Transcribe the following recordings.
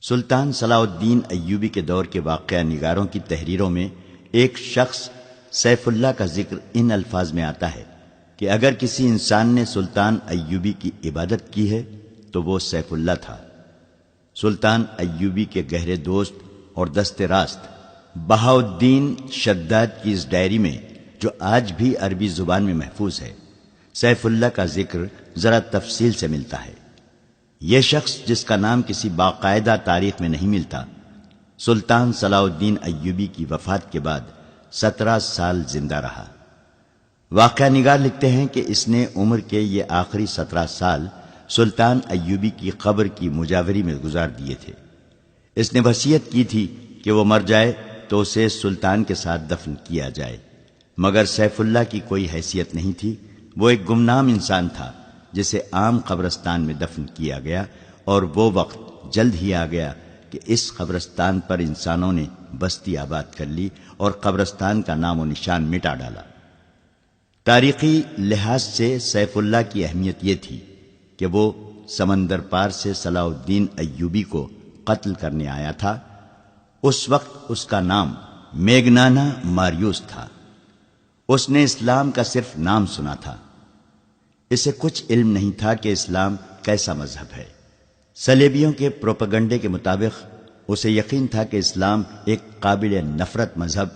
سلطان صلاح الدین ایوبی کے دور کے واقعہ نگاروں کی تحریروں میں ایک شخص سیف اللہ کا ذکر ان الفاظ میں آتا ہے کہ اگر کسی انسان نے سلطان ایوبی کی عبادت کی ہے تو وہ سیف اللہ تھا۔ سلطان ایوبی کے گہرے دوست اور دست راست بہاؤالدین شداد کی اس ڈائری میں، جو آج بھی عربی زبان میں محفوظ ہے، سیف اللہ کا ذکر ذرا تفصیل سے ملتا ہے۔ یہ شخص جس کا نام کسی باقاعدہ تاریخ میں نہیں ملتا، سلطان صلاح الدین ایوبی کی وفات کے بعد 17 سال زندہ رہا۔ واقعہ نگار لکھتے ہیں کہ اس نے عمر کے یہ آخری 17 سال سلطان ایوبی کی قبر کی مجاوری میں گزار دیے تھے۔ اس نے وصیت کی تھی کہ وہ مر جائے تو اسے سلطان کے ساتھ دفن کیا جائے، مگر سیف اللہ کی کوئی حیثیت نہیں تھی۔ وہ ایک گمنام انسان تھا جسے عام قبرستان میں دفن کیا گیا، اور وہ وقت جلد ہی آ گیا کہ اس قبرستان پر انسانوں نے بستی آباد کر لی اور قبرستان کا نام و نشان مٹا ڈالا۔ تاریخی لحاظ سے سیف اللہ کی اہمیت یہ تھی کہ وہ سمندر پار سے صلاح الدین ایوبی کو قتل کرنے آیا تھا۔ اس وقت اس کا نام میگنانا ماریوس تھا۔ اس نے اسلام کا صرف نام سنا تھا، اسے کچھ علم نہیں تھا کہ اسلام کیسا مذہب ہے۔ صلیبیوں کے پروپیگنڈے کے مطابق اسے یقین تھا کہ اسلام ایک قابل نفرت مذہب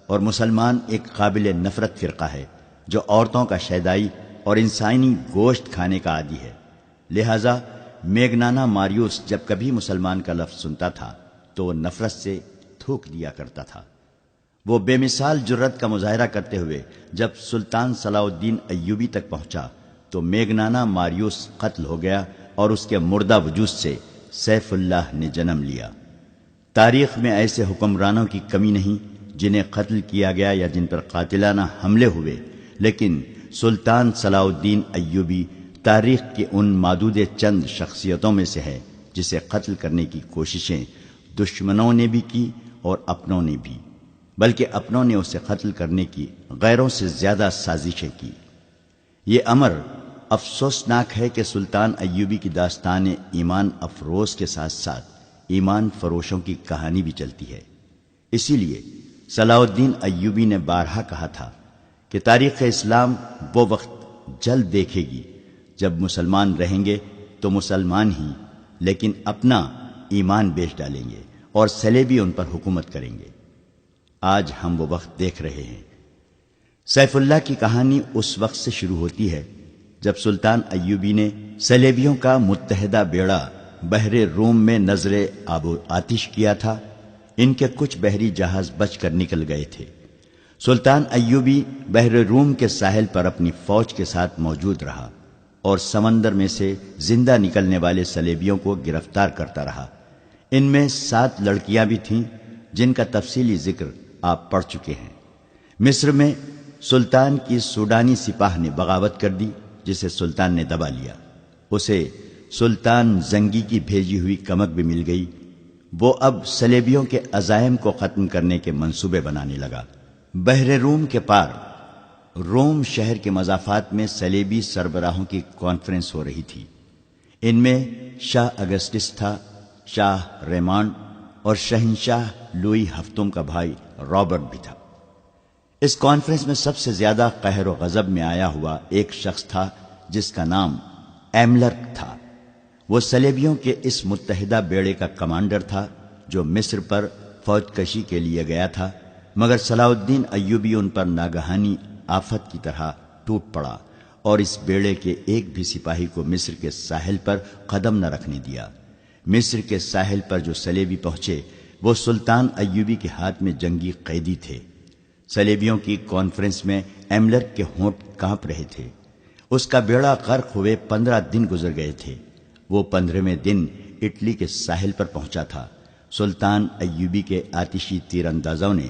اور مسلمان ایک قابل نفرت فرقہ ہے جو عورتوں کا شیدائی اور انسانی گوشت کھانے کا عادی ہے۔ لہذا میگنانا ماریوس جب کبھی مسلمان کا لفظ سنتا تھا تو وہ نفرت سے تھوک دیا کرتا تھا۔ وہ بے مثال جرأت کا مظاہرہ کرتے ہوئے جب سلطان صلاح الدین ایوبی تک پہنچا تو میگنانا ماریوس قتل ہو گیا اور اس کے مردہ وجود سے سیف اللہ نے جنم لیا۔ تاریخ میں ایسے حکمرانوں کی کمی نہیں جنہیں قتل کیا گیا یا جن پر قاتلانہ حملے ہوئے، لیکن سلطان صلاح الدین ایوبی تاریخ کی ان معدود چند شخصیتوں میں سے ہے جسے قتل کرنے کی کوششیں دشمنوں نے بھی کی اور اپنوں نے بھی، بلکہ اپنوں نے اسے قتل کرنے کی غیروں سے زیادہ سازشیں کی۔ یہ امر افسوسناک ہے کہ سلطان ایوبی کی داستان ایمان افروز کے ساتھ ساتھ ایمان فروشوں کی کہانی بھی چلتی ہے۔ اسی لیے صلاح الدین ایوبی نے بارہا کہا تھا کہ تاریخ اسلام وہ وقت جلد دیکھے گی جب مسلمان رہیں گے تو مسلمان ہی، لیکن اپنا ایمان بیچ ڈالیں گے اور صلیبی ان پر حکومت کریں گے۔ آج ہم وہ وقت دیکھ رہے ہیں۔ سیف اللہ کی کہانی اس وقت سے شروع ہوتی ہے جب سلطان ایوبی نے صلیبیوں کا متحدہ بیڑا بحر روم میں نظر آب و آتش کیا تھا۔ ان کے کچھ بحری جہاز بچ کر نکل گئے تھے۔ سلطان ایوبی بحر روم کے ساحل پر اپنی فوج کے ساتھ موجود رہا اور سمندر میں سے زندہ نکلنے والے صلیبیوں کو گرفتار کرتا رہا۔ ان میں 7 لڑکیاں بھی تھیں جن کا تفصیلی ذکر آپ پڑھ چکے ہیں۔ مصر میں سلطان کی سوڈانی سپاہ نے بغاوت کر دی جسے سلطان نے دبا لیا۔ اسے سلطان زنگی کی بھیجی ہوئی کمک بھی مل گئی۔ وہ اب صلیبیوں کے عزائم کو ختم کرنے کے منصوبے بنانے لگا۔ بحر روم کے پار روم شہر کے مضافات میں صلیبی سربراہوں کی کانفرنس ہو رہی تھی۔ ان میں شاہ اگسٹس تھا، شاہ ریمانڈ اور شہنشاہ لوئی ہفتم کا بھائی رابرٹ بھی تھا۔ اس کانفرنس میں سب سے زیادہ قہر و غضب میں آیا ہوا ایک شخص تھا جس کا نام ایملرک تھا۔ وہ صلیبیوں کے اس متحدہ بیڑے کا کمانڈر تھا جو مصر پر فوج کشی کے لیے گیا تھا، مگر صلاح الدین ایوبی ان پر ناگہانی آفت کی طرح ٹوٹ پڑا اور اس بیڑے کے ایک بھی سپاہی کو مصر کے ساحل پر قدم نہ رکھنے دیا۔ مصر کے ساحل پر جو صلیبی پہنچے وہ سلطان ایوبی کے ہاتھ میں جنگی قیدی تھے۔ صلیبیوں کی کانفرنس میں ایملرک کے ہونٹ کانپ رہے تھے۔ اس کا بیڑا غرق ہوئے 15 دن گزر گئے تھے۔ وہ 15ویں دن اٹلی کے ساحل پر پہنچا تھا۔ سلطان ایوبی کے آتشی تیر اندازوں نے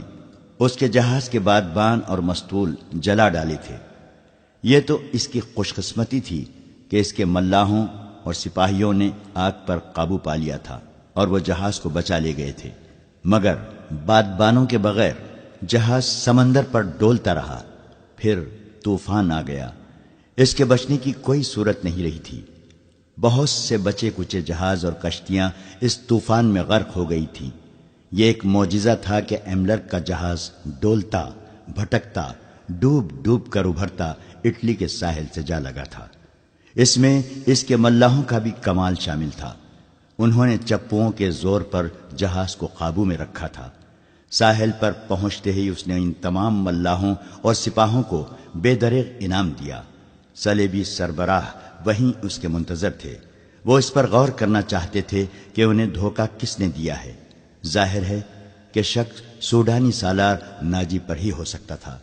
اس کے جہاز کے بادبان اور مستول جلا ڈالے تھے۔ یہ تو اس کی خوش قسمتی تھی کہ اس کے ملاحوں اور سپاہیوں نے آگ پر قابو پا لیا تھا اور وہ جہاز کو بچا لے گئے تھے، مگر بادبانوں کے بغیر جہاز سمندر پر ڈولتا رہا۔ پھر طوفان آ گیا۔ اس کے بچنے کی کوئی صورت نہیں رہی تھی۔ بہت سے بچے کچے جہاز اور کشتیاں اس طوفان میں غرق ہو گئی تھیں۔ یہ ایک معجزہ تھا کہ ایملر کا جہاز ڈولتا بھٹکتا ڈوب ڈوب کر ابھرتا اٹلی کے ساحل سے جا لگا تھا۔ اس میں اس کے ملاحوں کا بھی کمال شامل تھا۔ انہوں نے چپوؤں کے زور پر جہاز کو قابو میں رکھا تھا۔ ساحل پر پہنچتے ہی اس نے ان تمام ملاحوں اور سپاہوں کو بے دریغ انعام دیا۔ صلیبی سربراہ وہیں اس کے منتظر تھے۔ وہ اس پر غور کرنا چاہتے تھے کہ انہیں دھوکہ کس نے دیا ہے۔ ظاہر ہے کہ شک سوڈانی سالار ناجی پر ہی ہو سکتا تھا۔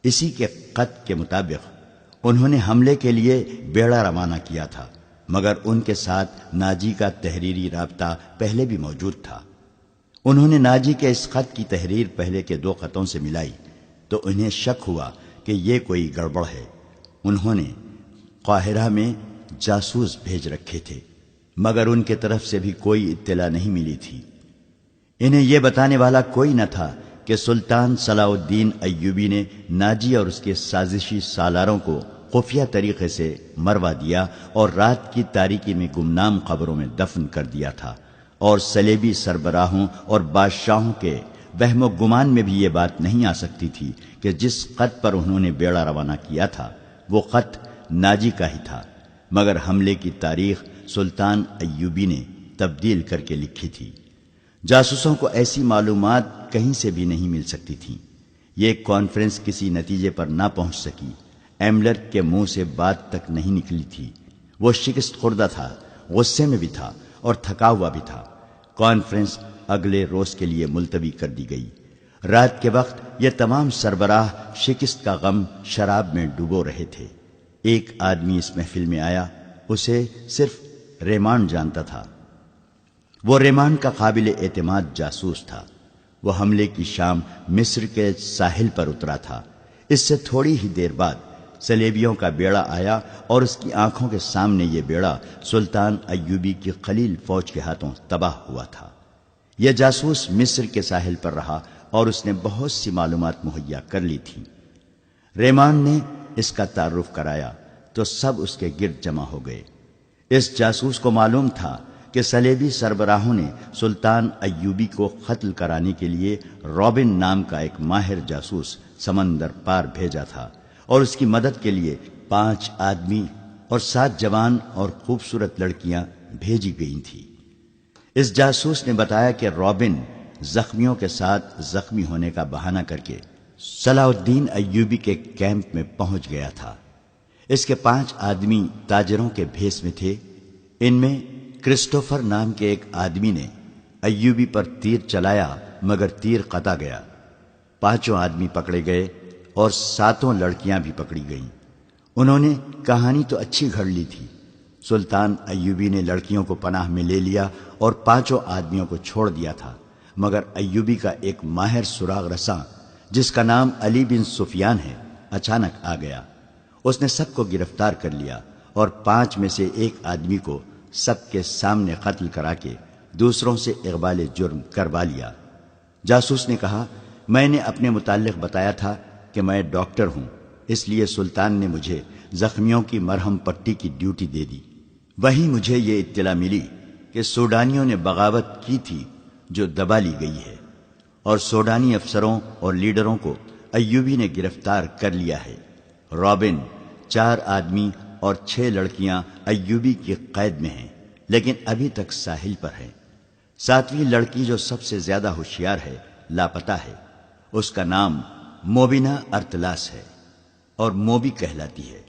اسی کے خط کے مطابق انہوں نے حملے کے لیے بیڑا روانہ کیا تھا، مگر ان کے ساتھ ناجی کا تحریری رابطہ پہلے بھی موجود تھا۔ انہوں نے ناجی کے اس خط کی تحریر پہلے کے 2 خطوں سے ملائی تو انہیں شک ہوا کہ یہ کوئی گڑبڑ ہے۔ انہوں نے قاہرہ میں جاسوس بھیج رکھے تھے، مگر ان کے طرف سے بھی کوئی اطلاع نہیں ملی تھی۔ انہیں یہ بتانے والا کوئی نہ تھا کہ سلطان صلاح الدین ایوبی نے ناجی اور اس کے سازشی سالاروں کو خفیہ طریقے سے مروا دیا اور رات کی تاریکی میں گمنام قبروں میں دفن کر دیا تھا، اور صلیبی سربراہوں اور بادشاہوں کے وہم و گمان میں بھی یہ بات نہیں آ سکتی تھی کہ جس خط پر انہوں نے بیڑا روانہ کیا تھا وہ خط ناجی کا ہی تھا، مگر حملے کی تاریخ سلطان ایوبی نے تبدیل کر کے لکھی تھی۔ جاسوسوں کو ایسی معلومات کہیں سے بھی نہیں مل سکتی تھیں۔ یہ کانفرنس کسی نتیجے پر نہ پہنچ سکی۔ ایملر کے منہ سے بات تک نہیں نکلی تھی۔ وہ شکست خوردہ تھا، غصے میں بھی تھا اور تھکا ہوا بھی تھا۔ کانفرنس اگلے روز کے لیے ملتوی کر دی گئی۔ رات کے وقت یہ تمام سربراہ شکست کا غم شراب میں ڈوبو رہے تھے۔ ایک آدمی اس محفل میں آیا، اسے صرف ریمانڈ جانتا تھا۔ وہ ریمانڈ کا قابل اعتماد جاسوس تھا۔ وہ حملے کی شام مصر کے ساحل پر اترا تھا۔ اس سے تھوڑی ہی دیر بعد صلیبیوں کا بیڑا آیا اور اس کی آنکھوں کے سامنے یہ بیڑا سلطان ایوبی کی قلیل فوج کے ہاتھوں تباہ ہوا تھا۔ یہ جاسوس مصر کے ساحل پر رہا اور اس نے بہت سی معلومات مہیا کر لی تھیں۔ ریمانڈ نے اس کا تعارف کرایا تو سب اس کے گرد جمع ہو گئے۔ اس جاسوس کو معلوم تھا کہ صلیبی سربراہوں نے سلطان ایوبی کو قتل کرانے کے لیے رابن نام کا ایک ماہر جاسوس سمندر پار بھیجا تھا، اور اس کی مدد کے لیے 5 آدمی اور 7 جوان اور خوبصورت لڑکیاں بھیجی گئی تھیں۔ اس جاسوس نے بتایا کہ رابن زخمیوں کے ساتھ زخمی ہونے کا بہانہ کر کے صلاح الدین ایوبی کے کیمپ میں پہنچ گیا تھا۔ اس کے 5 آدمی تاجروں کے بھیس میں تھے۔ ان میں کرسٹوفر نام کے ایک آدمی نے ایوبی پر تیر چلایا، مگر تیر قطع گیا۔ 5 آدمی پکڑے گئے اور 7 لڑکیاں بھی پکڑی گئیں۔ انہوں نے کہانی تو اچھی گھڑ لی تھی۔ سلطان ایوبی نے لڑکیوں کو پناہ میں لے لیا اور 5 آدمیوں کو چھوڑ دیا تھا، مگر ایوبی کا ایک ماہر سراغ رساں جس کا نام علی بن سفیان ہے اچانک آ گیا۔ اس نے سب کو گرفتار کر لیا اور 5 میں سے ایک آدمی کو سب کے سامنے قتل کرا کے دوسروں سے اقبال جرم کروا لیا۔ جاسوس نے کہا، میں نے اپنے متعلق بتایا تھا کہ میں ڈاکٹر ہوں، اس لیے سلطان نے مجھے زخمیوں کی مرہم پٹی کی ڈیوٹی دے دی۔ وہیں مجھے یہ اطلاع ملی کہ سوڈانیوں نے بغاوت کی تھی جو دبا لی گئی ہے، اور سوڈانی افسروں اور لیڈروں کو ایوبی نے گرفتار کر لیا ہے۔ رابن، 4 آدمی اور 6 لڑکیاں ایوبی کی قید میں ہیں، لیکن ابھی تک ساحل پر ہیں۔ 7ویں لڑکی جو سب سے زیادہ ہوشیار ہے لاپتہ ہے۔ اس کا نام موبینا ارتلاس ہے اور موبی کہلاتی ہے۔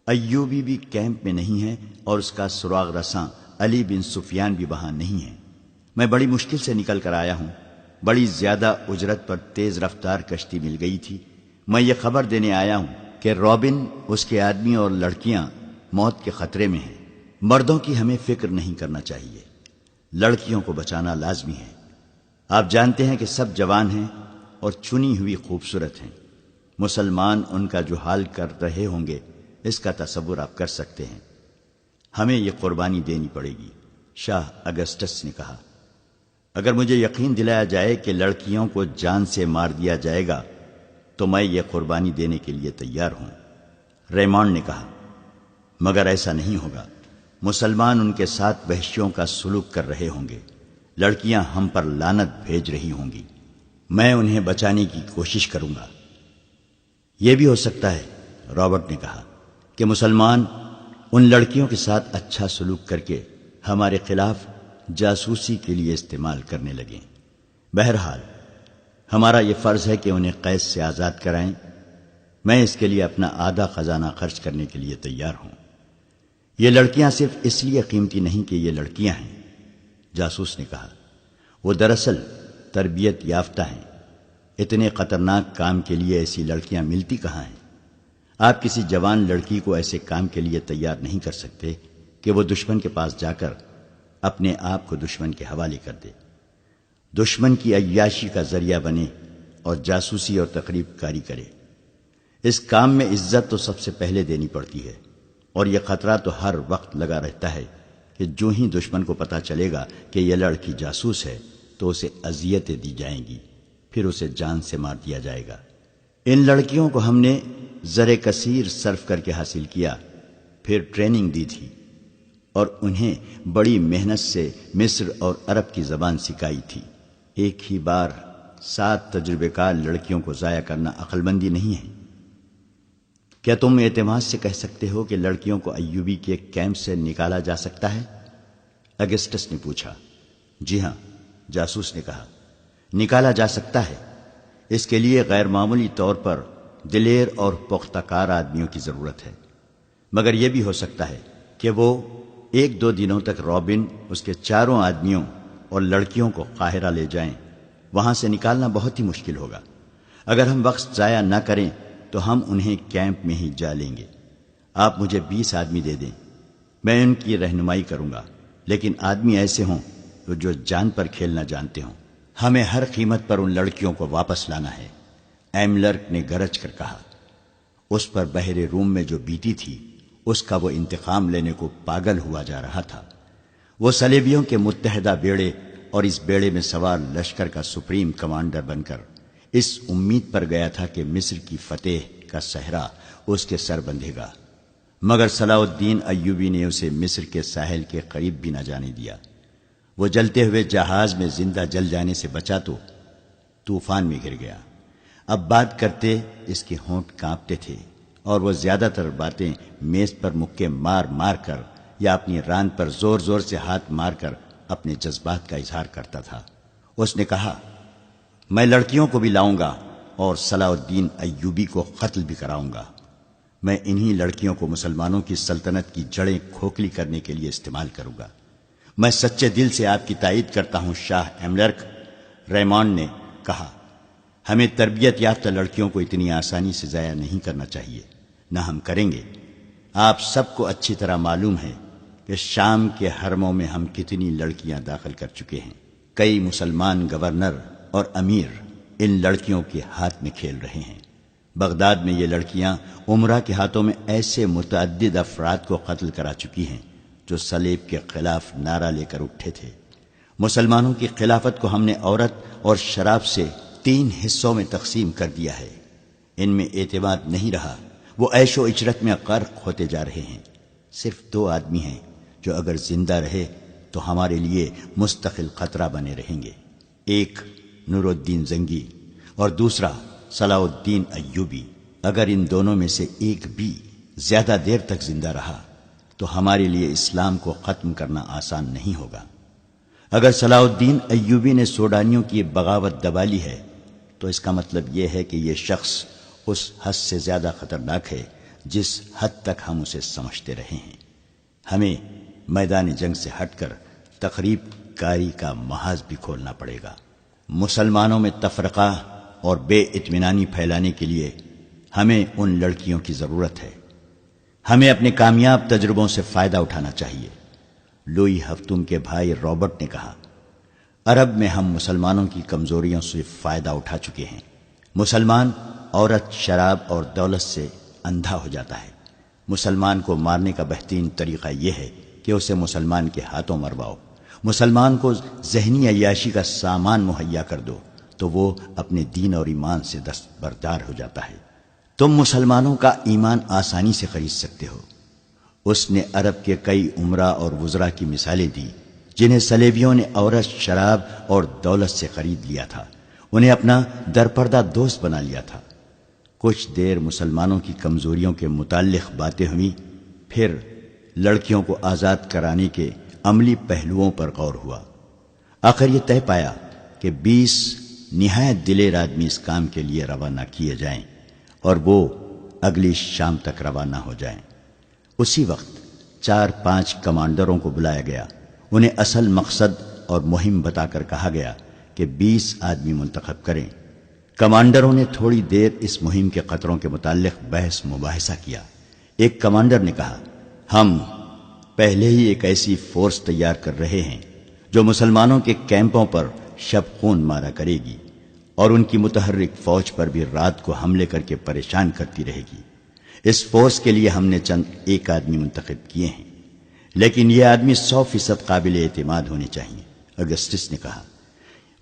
ایوبی بھی کیمپ میں نہیں ہے اور اس کا سراغ رساں علی بن سفیان بھی وہاں نہیں ہے۔ میں بڑی مشکل سے نکل کر آیا ہوں۔ بڑی زیادہ اجرت پر تیز رفتار کشتی مل گئی تھی۔ میں یہ خبر دینے آیا ہوں کہ رابن، اس کے آدمی اور لڑکیاں موت کے خطرے میں ہیں۔ مردوں کی ہمیں فکر نہیں کرنا چاہیے، لڑکیوں کو بچانا لازمی ہے۔ آپ جانتے ہیں کہ سب جوان ہیں اور چنی ہوئی خوبصورت ہیں۔ مسلمان ان کا جو حال کر رہے ہوں گے اس کا تصور آپ کر سکتے ہیں۔ ہمیں یہ قربانی دینی پڑے گی، شاہ اگسٹس نے کہا۔ اگر مجھے یقین دلایا جائے کہ لڑکیوں کو جان سے مار دیا جائے گا تو میں یہ قربانی دینے کے لیے تیار ہوں، ریمانڈ نے کہا، مگر ایسا نہیں ہوگا۔ مسلمان ان کے ساتھ وحشیوں کا سلوک کر رہے ہوں گے، لڑکیاں ہم پر لعنت بھیج رہی ہوں گی، میں انہیں بچانے کی کوشش کروں گا۔ یہ بھی ہو سکتا ہے، رابرٹ نے کہا، کہ مسلمان ان لڑکیوں کے ساتھ اچھا سلوک کر کے ہمارے خلاف جاسوسی کے لیے استعمال کرنے لگیں۔ بہرحال ہمارا یہ فرض ہے کہ انہیں قید سے آزاد کرائیں۔ میں اس کے لیے اپنا آدھا خزانہ خرچ کرنے کے لیے تیار ہوں۔ یہ لڑکیاں صرف اس لیے قیمتی نہیں کہ یہ لڑکیاں ہیں، جاسوس نے کہا، وہ دراصل تربیت یافتہ ہیں۔ اتنے خطرناک کام کے لیے ایسی لڑکیاں ملتی کہاں ہیں؟ آپ کسی جوان لڑکی کو ایسے کام کے لیے تیار نہیں کر سکتے کہ وہ دشمن کے پاس جا کر اپنے آپ کو دشمن کے حوالے کر دے، دشمن کی عیاشی کا ذریعہ بنے اور جاسوسی اور تخریب کاری کرے۔ اس کام میں عزت تو سب سے پہلے دینی پڑتی ہے، اور یہ خطرہ تو ہر وقت لگا رہتا ہے کہ جو ہی دشمن کو پتہ چلے گا کہ یہ لڑکی جاسوس ہے تو اسے اذیتیں دی جائیں گی، پھر اسے جان سے مار دیا جائے گا۔ ان لڑکیوں کو ہم نے زر کثیر صرف کر کے حاصل کیا، پھر ٹریننگ دی تھی اور انہیں بڑی محنت سے مصر اور عرب کی زبان سکھائی تھی۔ ایک ہی بار 7 تجربے کار لڑکیوں کو ضائع کرنا عقل مندی نہیں ہے۔ کیا تم اعتماد سے کہہ سکتے ہو کہ لڑکیوں کو ایوبی کے کیمپ سے نکالا جا سکتا ہے؟ اگسٹس نے پوچھا۔ جی ہاں، جاسوس نے کہا، نکالا جا سکتا ہے۔ اس کے لیے غیر معمولی طور پر دلیر اور پختہ کار آدمیوں کی ضرورت ہے، مگر یہ بھی ہو سکتا ہے کہ وہ 1-2 دنوں تک رابن، اس کے 4 آدمیوں اور لڑکیوں کو قاہرہ لے جائیں۔ وہاں سے نکالنا بہت ہی مشکل ہوگا۔ اگر ہم وقت ضائع نہ کریں تو ہم انہیں کیمپ میں ہی جا لیں گے۔ آپ مجھے 20 آدمی دے دیں، میں ان کی رہنمائی کروں گا، لیکن آدمی ایسے ہوں جو جان پر کھیلنا جانتے ہوں۔ ہمیں ہر قیمت پر ان لڑکیوں کو واپس لانا ہے، ایملرک نے گرج کر کہا۔ اس پر بحر روم میں جو بیتی تھی اس کا وہ انتقام لینے کو پاگل ہوا جا رہا تھا۔ وہ صلیبیوں کے متحدہ بیڑے اور اس بیڑے میں سوار لشکر کا سپریم کمانڈر بن کر اس امید پر گیا تھا کہ مصر کی فتح کا صحرا اس کے سر بندھے گا، مگر صلاح الدین ایوبی نے اسے مصر کے ساحل کے قریب بھی نہ جانے دیا۔ وہ جلتے ہوئے جہاز میں زندہ جل جانے سے بچا تو طوفان میں گر گیا۔ اب بات کرتے اس کے ہونٹ کانپتے تھے اور وہ زیادہ تر باتیں میز پر مکے مار مار کر یا اپنی راند پر زور زور سے ہاتھ مار کر اپنے جذبات کا اظہار کرتا تھا۔ اس نے کہا، میں لڑکیوں کو بھی لاؤں گا اور صلاح الدین ایوبی کو قتل بھی کراؤں گا۔ میں انہی لڑکیوں کو مسلمانوں کی سلطنت کی جڑیں کھوکھلی کرنے کے لیے استعمال کروں گا۔ میں سچے دل سے آپ کی تائید کرتا ہوں شاہ ایملرک، ریمانڈ نے کہا۔ ہمیں تربیت یافتہ لڑکیوں کو اتنی آسانی سے ضائع نہیں کرنا چاہیے، نہ ہم کریں گے۔ آپ سب کو اچھی طرح معلوم ہے کہ شام کے حرموں میں ہم کتنی لڑکیاں داخل کر چکے ہیں۔ کئی مسلمان گورنر اور امیر ان لڑکیوں کے ہاتھ میں کھیل رہے ہیں۔ بغداد میں یہ لڑکیاں عمرہ کے ہاتھوں میں ایسے متعدد افراد کو قتل کرا چکی ہیں جو صلیب کے خلاف نعرہ لے کر اٹھے تھے۔ مسلمانوں کی خلافت کو ہم نے عورت اور شراب سے 3 حصوں میں تقسیم کر دیا ہے۔ ان میں اعتماد نہیں رہا، وہ عیش و عشرت میں غرق ہوتے جا رہے ہیں۔ صرف 2 آدمی ہیں جو اگر زندہ رہے تو ہمارے لیے مستقل خطرہ بنے رہیں گے، ایک نور الدین زنگی اور دوسرا صلاح الدین ایوبی۔ اگر ان دونوں میں سے ایک بھی زیادہ دیر تک زندہ رہا تو ہمارے لیے اسلام کو ختم کرنا آسان نہیں ہوگا۔ اگر صلاح الدین ایوبی نے سوڈانیوں کی بغاوت دبا لی ہے تو اس کا مطلب یہ ہے کہ یہ شخص اس حد سے زیادہ خطرناک ہے جس حد تک ہم اسے سمجھتے رہے ہیں۔ ہمیں میدان جنگ سے ہٹ کر تخریب کاری کا محاذ بھی کھولنا پڑے گا۔ مسلمانوں میں تفرقہ اور بے اطمینانی پھیلانے کے لیے ہمیں ان لڑکیوں کی ضرورت ہے۔ ہمیں اپنے کامیاب تجربوں سے فائدہ اٹھانا چاہیے۔ لوئی ہفتم کے بھائی رابرٹ نے کہا، عرب میں ہم مسلمانوں کی کمزوریوں سے فائدہ اٹھا چکے ہیں۔ مسلمان عورت، شراب اور دولت سے اندھا ہو جاتا ہے۔ مسلمان کو مارنے کا بہترین طریقہ یہ ہے کہ اسے مسلمان کے ہاتھوں مرواؤ۔ مسلمان کو ذہنی عیاشی کا سامان مہیا کر دو تو وہ اپنے دین اور ایمان سے دستبردار ہو جاتا ہے۔ تم مسلمانوں کا ایمان آسانی سے خرید سکتے ہو، اس نے عرب کے کئی امراء اور وزراء کی مثالیں دی جنہیں صلیبیوں نے عورت، شراب اور دولت سے خرید لیا تھا، انہیں اپنا درپردہ دوست بنا لیا تھا۔ کچھ دیر مسلمانوں کی کمزوریوں کے متعلق باتیں ہوئیں، پھر لڑکیوں کو آزاد کرانے کے عملی پہلوؤں پر غور ہوا۔ آخر یہ طے پایا کہ 20 نہایت دلیر آدمی اس کام کے لیے روانہ کیے جائیں اور وہ اگلی شام تک روانہ ہو جائیں۔ اسی وقت 4-5 کمانڈروں کو بلایا گیا، انہیں اصل مقصد اور مہم بتا کر کہا گیا کہ 20 آدمی منتخب کریں۔ کمانڈروں نے تھوڑی دیر اس مہم کے خطروں کے متعلق بحث مباحثہ کیا۔ ایک کمانڈر نے کہا، ہم پہلے ہی ایک ایسی فورس تیار کر رہے ہیں جو مسلمانوں کے کیمپوں پر شب خون مارا کرے گی اور ان کی متحرک فوج پر بھی رات کو حملے کر کے پریشان کرتی رہے گی۔ اس فورس کے لیے ہم نے چند ایک آدمی منتخب کیے ہیں، لیکن یہ آدمی 100% قابل اعتماد ہونے چاہیے۔ اگسٹس نے کہا،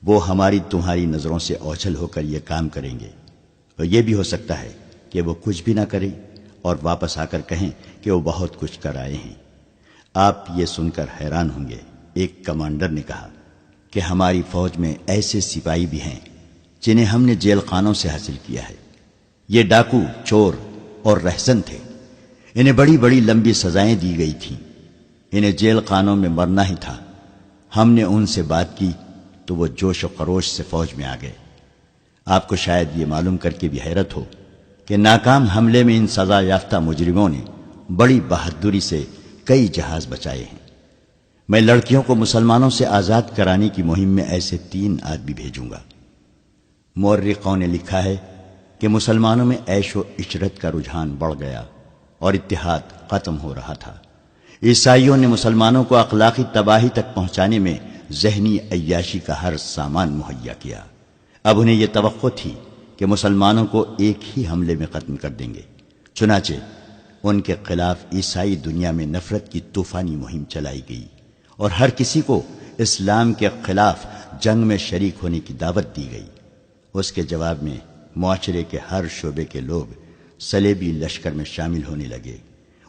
وہ ہماری تمہاری نظروں سے اوجھل ہو کر یہ کام کریں گے، اور یہ بھی ہو سکتا ہے کہ وہ کچھ بھی نہ کریں اور واپس آ کر کہیں کہ وہ بہت کچھ کر آئے ہیں۔ آپ یہ سن کر حیران ہوں گے، ایک کمانڈر نے کہا کہ ہماری فوج میں ایسے سپاہی بھی ہیں جنہیں ہم نے جیل خانوں سے حاصل کیا ہے۔ یہ ڈاکو، چور اور رہزن تھے، انہیں بڑی بڑی لمبی سزائیں دی گئی تھیں، انہیں جیل خانوں میں مرنا ہی تھا۔ ہم نے ان سے بات کی تو وہ جوش و خروش سے فوج میں آ گئے۔ آپ کو شاید یہ معلوم کر کے بھی حیرت ہو کہ ناکام حملے میں ان سزا یافتہ مجرموں نے بڑی بہادری سے کئی جہاز بچائے ہیں۔ میں لڑکیوں کو مسلمانوں سے آزاد کرانے کی مہم میں ایسے 3 آدمی بھیجوں گا۔ مورخوں نے لکھا ہے کہ مسلمانوں میں عیش و عشرت کا رجحان بڑھ گیا اور اتحاد ختم ہو رہا تھا۔ عیسائیوں نے مسلمانوں کو اخلاقی تباہی تک پہنچانے میں ذہنی عیاشی کا ہر سامان مہیا کیا۔ اب انہیں یہ توقع تھی کہ مسلمانوں کو ایک ہی حملے میں ختم کر دیں گے، چنانچہ ان کے خلاف عیسائی دنیا میں نفرت کی طوفانی مہم چلائی گئی اور ہر کسی کو اسلام کے خلاف جنگ میں شریک ہونے کی دعوت دی گئی۔ اس کے جواب میں معاشرے کے ہر شعبے کے لوگ صلیبی لشکر میں شامل ہونے لگے۔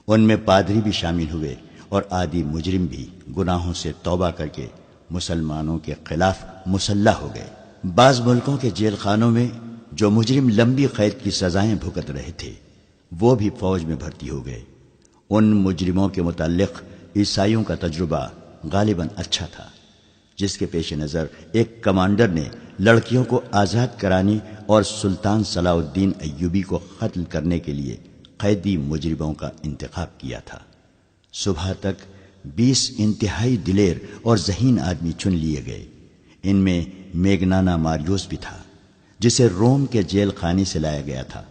ان میں پادری بھی شامل ہوئے اور عادی مجرم بھی گناہوں سے توبہ کر کے مسلمانوں کے خلاف مسلح ہو گئے۔ بعض ملکوں کے جیل خانوں میں جو مجرم لمبی قید کی سزائیں بھگت رہے تھے وہ بھی فوج میں بھرتی ہو گئے۔ ان مجرموں کے متعلق عیسائیوں کا تجربہ غالباً اچھا تھا، جس کے پیش نظر ایک کمانڈر نے لڑکیوں کو آزاد کرانے اور سلطان صلاح الدین ایوبی کو قتل کرنے کے لیے قیدی مجرموں کا انتخاب کیا تھا۔ صبح تک 20 انتہائی دلیر اور ذہین آدمی چن لیے گئے۔ ان میں میگنانا ماریوس بھی تھا، جسے روم کے جیل خانے سے لایا گیا تھا۔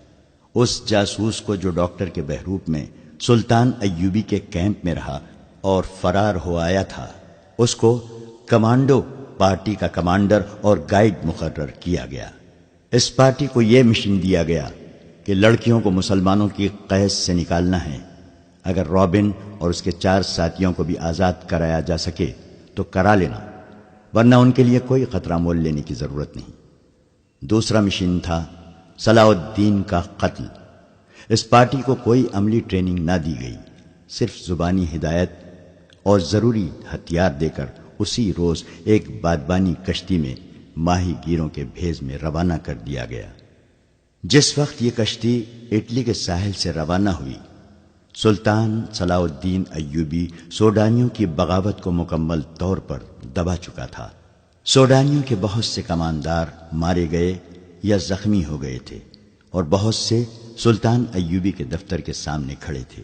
اس جاسوس کو جو ڈاکٹر کے بحروپ میں سلطان ایوبی کے کیمپ میں رہا اور فرار ہو آیا تھا، اس کو کمانڈو پارٹی کا کمانڈر اور گائیڈ مقرر کیا گیا۔ اس پارٹی کو یہ مشن دیا گیا کہ لڑکیوں کو مسلمانوں کی قید سے نکالنا ہے۔ اگر رابن اور اس کے 4 ساتھیوں کو بھی آزاد کرایا جا سکے تو کرا لینا، ورنہ ان کے لیے کوئی خطرہ مول لینے کی ضرورت نہیں۔ دوسرا مشن تھا صلاح الدین کا قتل۔ اس پارٹی کو کوئی عملی ٹریننگ نہ دی گئی، صرف زبانی ہدایت اور ضروری ہتھیار دے کر اسی روز ایک بادبانی کشتی میں ماہی گیروں کے بھیس میں روانہ کر دیا گیا۔ جس وقت یہ کشتی اٹلی کے ساحل سے روانہ ہوئی، سلطان صلاح الدین ایوبی سوڈانیوں کی بغاوت کو مکمل طور پر دبا چکا تھا۔ سوڈانیوں کے بہت سے کماندار مارے گئے یا زخمی ہو گئے تھے اور بہت سے سلطان ایوبی کے دفتر کے سامنے کھڑے تھے۔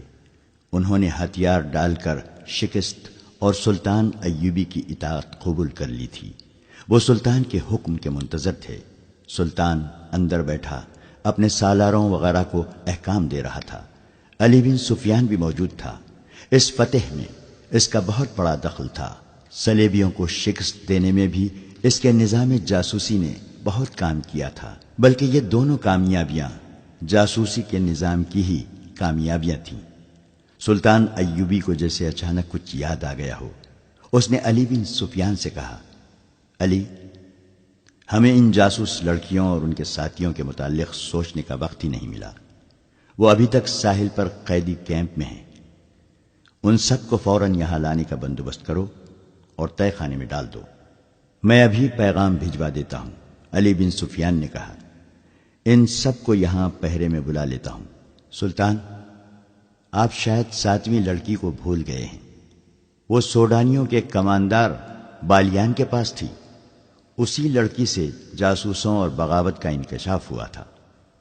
انہوں نے ہتھیار ڈال کر شکست اور سلطان ایوبی کی اطاعت قبول کر لی تھی۔ وہ سلطان کے حکم کے منتظر تھے۔ سلطان اندر بیٹھا اپنے سالاروں وغیرہ کو احکام دے رہا تھا۔ علی بن سفیان بھی موجود تھا۔ اس فتح میں اس کا بہت بڑا دخل تھا۔ صلیبیوں کو شکست دینے میں بھی اس کے نظام جاسوسی نے بہت کام کیا تھا، بلکہ یہ دونوں کامیابیاں جاسوسی کے نظام کی ہی کامیابیاں تھیں۔ سلطان ایوبی کو جیسے اچانک کچھ یاد آ گیا ہو، اس نے علی بن سفیان سے کہا، علی، ہمیں ان جاسوس لڑکیوں اور ان کے ساتھیوں کے متعلق سوچنے کا وقت ہی نہیں ملا۔ وہ ابھی تک ساحل پر قیدی کیمپ میں ہیں۔ ان سب کو فوراً یہاں لانے کا بندوبست کرو اور طے خانے میں ڈال دو، میں ابھی پیغام بھجوا دیتا ہوں۔ علی بن سفیان نے کہا، ان سب کو یہاں پہرے میں بلا لیتا ہوں۔ سلطان، آپ شاید 7ویں لڑکی کو بھول گئے ہیں، وہ سوڈانیوں کے کماندار بالیان کے پاس تھی، اسی لڑکی سے جاسوسوں اور بغاوت کا انکشاف ہوا تھا۔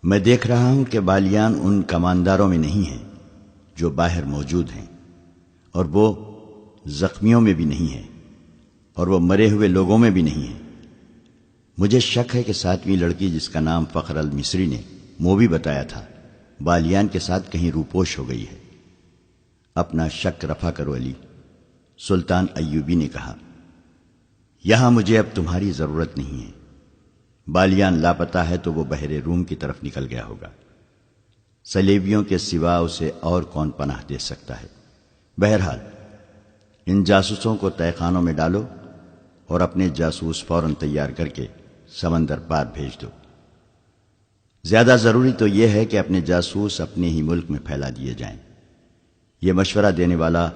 میں دیکھ رہا ہوں کہ بالیان ان کمانداروں میں نہیں ہیں جو باہر موجود ہیں، اور وہ زخمیوں میں بھی نہیں ہے، اور وہ مرے ہوئے لوگوں میں بھی نہیں ہے۔ مجھے شک ہے کہ 7ویں لڑکی جس کا نام فخر المصری نے منہ بھی بتایا تھا، بالیان کے ساتھ کہیں روپوش ہو گئی ہے۔ اپنا شک رفع کرو علی۔ سلطان ایوبی نے کہا، یہاں مجھے اب تمہاری ضرورت نہیں ہے، بالیان لاپتہ ہے تو وہ بحر روم کی طرف نکل گیا ہوگا، صلیبیوں کے سوا اسے اور کون پناہ دے سکتا ہے۔ بہرحال ان جاسوسوں کو تہہ خانوں میں ڈالو اور اپنے جاسوس فوراً تیار کر کے سمندر پار بھیج دو۔ زیادہ ضروری تو یہ ہے کہ اپنے جاسوس اپنے ہی ملک میں پھیلا دیے جائیں۔ یہ مشورہ دینے والا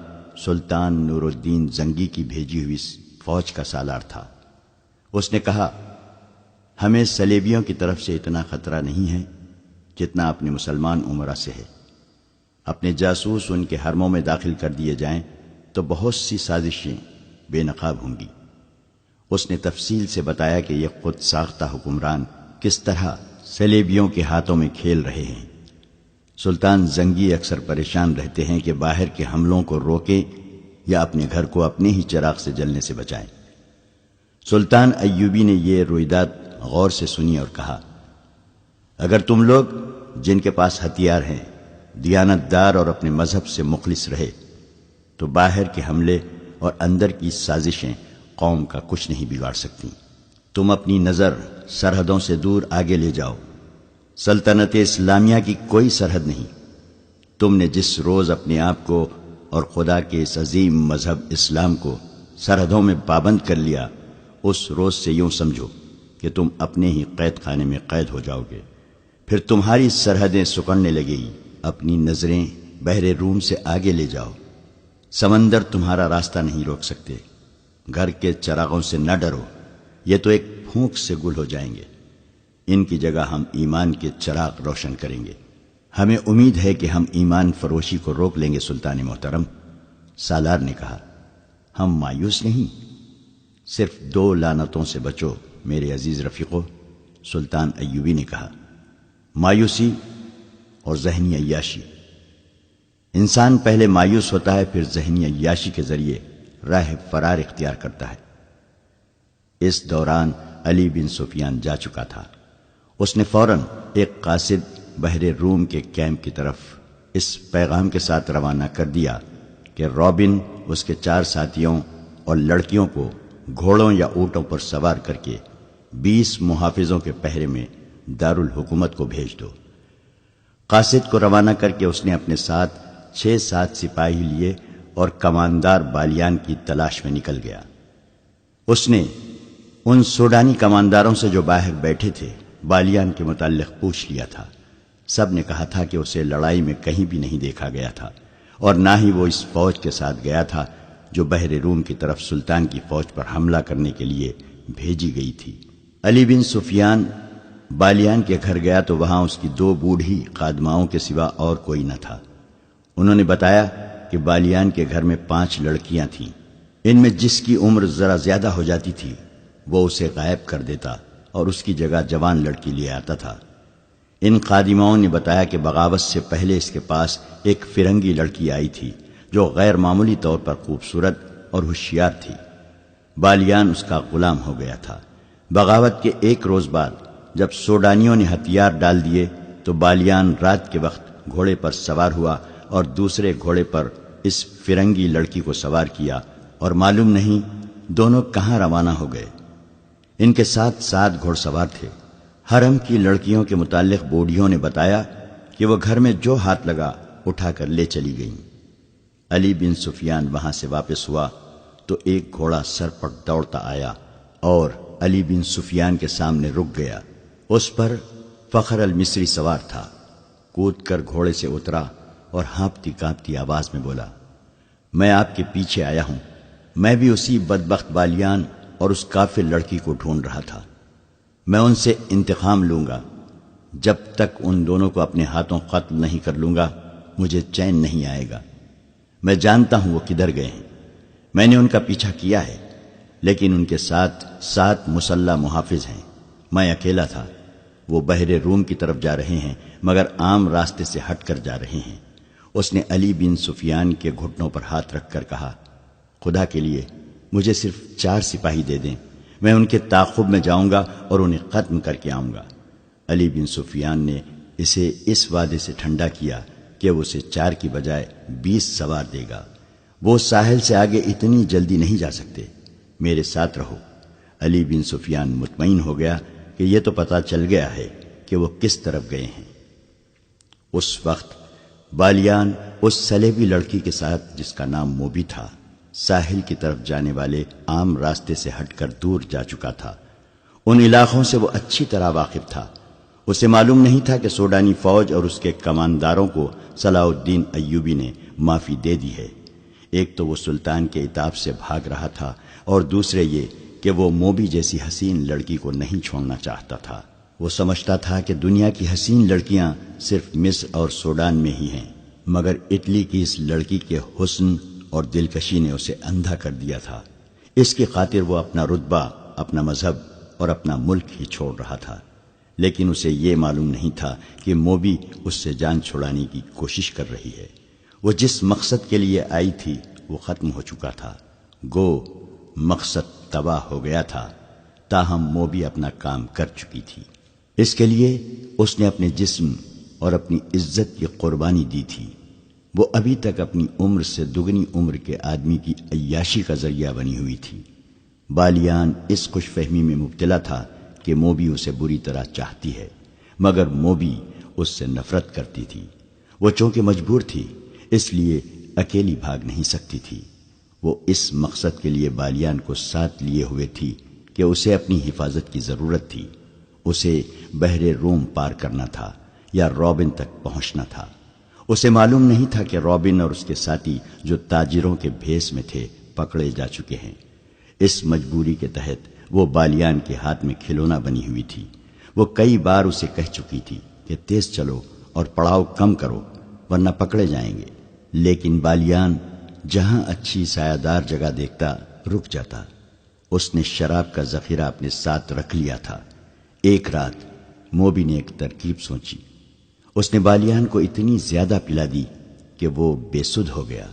سلطان نور الدین زنگی کی بھیجی ہوئی فوج کا سالار تھا۔ اس نے کہا، ہمیں صلیبیوں کی طرف سے اتنا خطرہ نہیں ہے جتنا اپنے مسلمان امراء سے ہے۔ اپنے جاسوس ان کے حرموں میں داخل کر دیے جائیں تو بہت سی سازشیں بے نقاب ہوں گی۔ اس نے تفصیل سے بتایا کہ یہ خود ساختہ حکمران کس طرح صلیبیوں کے ہاتھوں میں کھیل رہے ہیں۔ سلطان زنگی اکثر پریشان رہتے ہیں کہ باہر کے حملوں کو روکیں یا اپنے گھر کو اپنے ہی چراغ سے جلنے سے بچائیں۔ سلطان ایوبی نے یہ رویداد غور سے سنی اور کہا، اگر تم لوگ جن کے پاس ہتھیار ہیں دیانت دار اور اپنے مذہب سے مخلص رہے تو باہر کے حملے اور اندر کی سازشیں قوم کا کچھ نہیں بگاڑ سکتی۔ تم اپنی نظر سرحدوں سے دور آگے لے جاؤ۔ سلطنت اسلامیہ کی کوئی سرحد نہیں۔ تم نے جس روز اپنے آپ کو اور خدا کے اس عظیم مذہب اسلام کو سرحدوں میں پابند کر لیا، اس روز سے یوں سمجھو کہ تم اپنے ہی قید خانے میں قید ہو جاؤ گے۔ پھر تمہاری سرحدیں سکڑنے لگے گی۔ اپنی نظریں بحر روم سے آگے لے جاؤ۔ سمندر تمہارا راستہ نہیں روک سکتے۔ گھر کے چراغوں سے نہ ڈرو، یہ تو ایک پھونک سے گل ہو جائیں گے۔ ان کی جگہ ہم ایمان کے چراغ روشن کریں گے۔ ہمیں امید ہے کہ ہم ایمان فروشی کو روک لیں گے سلطان محترم۔ سالار نے کہا، ہم مایوس نہیں، صرف 2 لعنتوں سے بچو میرے عزیز رفیقو۔ سلطان ایوبی نے کہا، مایوسی اور ذہنی عیاشی۔ انسان پہلے مایوس ہوتا ہے، پھر ذہنی عیاشی کے ذریعے راہ فرار اختیار کرتا ہے۔ اس دوران علی بن سفیان جا چکا تھا۔ اس نے فوراً ایک قاصد بحر روم کے کیمپ کی طرف اس پیغام کے ساتھ روانہ کر دیا کہ روبن اس کے 4 ساتھیوں اور لڑکیوں کو گھوڑوں یا اونٹوں پر سوار کر کے 20 محافظوں کے پہرے میں دارالحکومت کو بھیج دو۔ قاصد کو روانہ کر کے اس نے اپنے ساتھ 6-7 سپاہی لیے اور کماندار بالیان کی تلاش میں نکل گیا۔ اس نے ان سوڈانی کمانداروں سے جو باہر بیٹھے تھے بالیان کے متعلق پوچھ لیا تھا۔ سب نے کہا تھا کہ اسے لڑائی میں کہیں بھی نہیں دیکھا گیا تھا، اور نہ ہی وہ اس فوج کے ساتھ گیا تھا جو بحر روم کی طرف سلطان کی فوج پر حملہ کرنے کے لیے بھیجی گئی تھی۔ علی بن سفیان بالیان کے گھر گیا تو وہاں اس کی 2 بوڑھی خادماؤں کے سوا اور کوئی نہ تھا۔ انہوں نے بتایا کہ بالیان کے گھر میں 5 لڑکیاں تھیں۔ ان میں جس کی عمر ذرا زیادہ ہو جاتی تھی وہ اسے غائب کر دیتا اور اس کی جگہ جوان لڑکی لے آتا تھا۔ ان خادماؤں نے بتایا کہ بغاوت سے پہلے اس کے پاس ایک فرنگی لڑکی آئی تھی جو غیر معمولی طور پر خوبصورت اور ہوشیار تھی۔ بالیان اس کا غلام ہو گیا تھا۔ بغاوت کے 1 روز بعد جب سوڈانیوں نے ہتھیار ڈال دیے تو بالیان رات کے وقت گھوڑے پر سوار ہوا اور دوسرے گھوڑے پر اس فرنگی لڑکی کو سوار کیا، اور معلوم نہیں دونوں کہاں روانہ ہو گئے۔ ان کے ساتھ 7 گھوڑ سوار تھے۔ حرم کی لڑکیوں کے متعلق بوڑھیوں نے بتایا کہ وہ گھر میں جو ہاتھ لگا اٹھا کر لے چلی گئیں۔ علی بن سفیان وہاں سے واپس ہوا تو ایک گھوڑا سر پر دوڑتا آیا اور علی بن سفیان کے سامنے رک گیا۔ اس پر فخر المصری سوار تھا۔ کود کر گھوڑے سے اترا اور ہانپتی کانپتی آواز میں بولا، میں آپ کے پیچھے آیا ہوں۔ میں بھی اسی بدبخت بالیان اور اس کافر لڑکی کو ڈھونڈ رہا تھا۔ میں ان سے انتقام لوں گا۔ جب تک ان دونوں کو اپنے ہاتھوں قتل نہیں کر لوں گا مجھے چین نہیں آئے گا۔ میں جانتا ہوں وہ کدھر گئے ہیں۔ میں نے ان کا پیچھا کیا ہے، لیکن ان کے ساتھ 7 مسلح محافظ ہیں۔ میں اکیلا تھا۔ وہ بحر روم کی طرف جا رہے ہیں، مگر عام راستے سے ہٹ کر جا رہے ہیں۔ اس نے علی بن سفیان کے گھٹنوں پر ہاتھ رکھ کر کہا، خدا کے لیے مجھے صرف 4 سپاہی دے دیں، میں ان کے تعاقب میں جاؤں گا اور انہیں ختم کر کے آؤں گا۔ علی بن سفیان نے اسے اس وعدے سے ٹھنڈا کیا کہ وہ اسے 4 کی بجائے 20 سوار دے گا۔ وہ ساحل سے آگے اتنی جلدی نہیں جا سکتے، میرے ساتھ رہو۔ علی بن سفیان مطمئن ہو گیا کہ یہ تو پتہ چل گیا ہے کہ وہ کس طرف گئے ہیں۔ اس وقت بالیان اس سلیبی لڑکی کے ساتھ، جس کا نام موبی تھا، ساحل کی طرف جانے والے عام راستے سے ہٹ کر دور جا چکا تھا۔ ان علاقوں سے وہ اچھی طرح واقف تھا۔ اسے معلوم نہیں تھا کہ سوڈانی فوج اور اس کے کمانداروں کو صلاح الدین ایوبی نے معافی دے دی ہے۔ ایک تو وہ سلطان کے عتاب سے بھاگ رہا تھا، اور دوسرے یہ کہ وہ موبی جیسی حسین لڑکی کو نہیں چھوڑنا چاہتا تھا۔ وہ سمجھتا تھا کہ دنیا کی حسین لڑکیاں صرف مصر اور سوڈان میں ہی ہیں، مگر اٹلی کی اس لڑکی کے حسن اور دلکشی نے اسے اندھا کر دیا تھا۔ اس کی خاطر وہ اپنا رتبہ، اپنا مذہب اور اپنا ملک ہی چھوڑ رہا تھا۔ لیکن اسے یہ معلوم نہیں تھا کہ موبی اس سے جان چھڑانے کی کوشش کر رہی ہے۔ وہ جس مقصد کے لیے آئی تھی وہ ختم ہو چکا تھا، گو مقصد تباہ ہو گیا تھا، تاہم موبی اپنا کام کر چکی تھی۔ اس کے لیے اس نے اپنے جسم اور اپنی عزت کی قربانی دی تھی۔ وہ ابھی تک اپنی عمر سے دگنی عمر کے آدمی کی عیاشی کا ذریعہ بنی ہوئی تھی۔ بالیان اس خوش فہمی میں مبتلا تھا کہ موبی اسے بری طرح چاہتی ہے، مگر موبی اس سے نفرت کرتی تھی۔ وہ چونکہ مجبور تھی، اس لیے اکیلی بھاگ نہیں سکتی تھی۔ وہ اس مقصد کے لیے بالیان کو ساتھ لیے ہوئے تھی کہ اسے اپنی حفاظت کی ضرورت تھی۔ اسے بحر روم پار کرنا تھا یا رابن تک پہنچنا تھا۔ اسے معلوم نہیں تھا کہ رابن اور اس کے ساتھی، جو تاجروں کے بھیس میں تھے، پکڑے جا چکے ہیں۔ اس مجبوری کے تحت وہ بالیان کے ہاتھ میں کھلونا بنی ہوئی تھی۔ وہ کئی بار اسے کہہ چکی تھی کہ تیز چلو اور پڑاؤ کم کرو ورنہ پکڑے جائیں گے، لیکن بالیان جہاں اچھی سایہ دار جگہ دیکھتا رک جاتا۔ اس نے شراب کا ذخیرہ اپنے ساتھ رکھ لیا تھا۔ ایک رات موبی نے ایک ترکیب سوچی۔ اس نے بالیان کو اتنی زیادہ پلا دی کہ وہ بے سدھ ہو گیا۔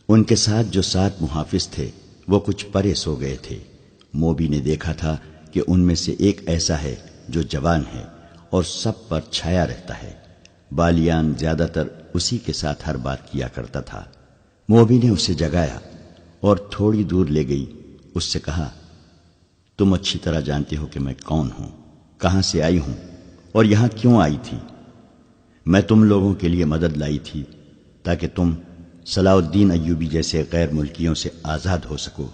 ان کے ساتھ جو 7 محافظ تھے وہ کچھ پرے سو گئے تھے۔ موبی نے دیکھا تھا کہ ان میں سے ایک ایسا ہے جو جوان ہے اور سب پر چھایا رہتا ہے۔ بالیان زیادہ تر اسی کے ساتھ ہر بات کیا کرتا تھا۔ موبی نے اسے جگایا اور تھوڑی دور لے گئی۔ اس سے کہا، تم اچھی طرح جانتے ہو کہ میں کون ہوں، کہاں سے آئی ہوں اور یہاں کیوں آئی تھی۔ میں تم لوگوں کے لیے مدد لائی تھی تاکہ تم صلاح الدین ایوبی جیسے غیر ملکیوں سے آزاد ہو سکو،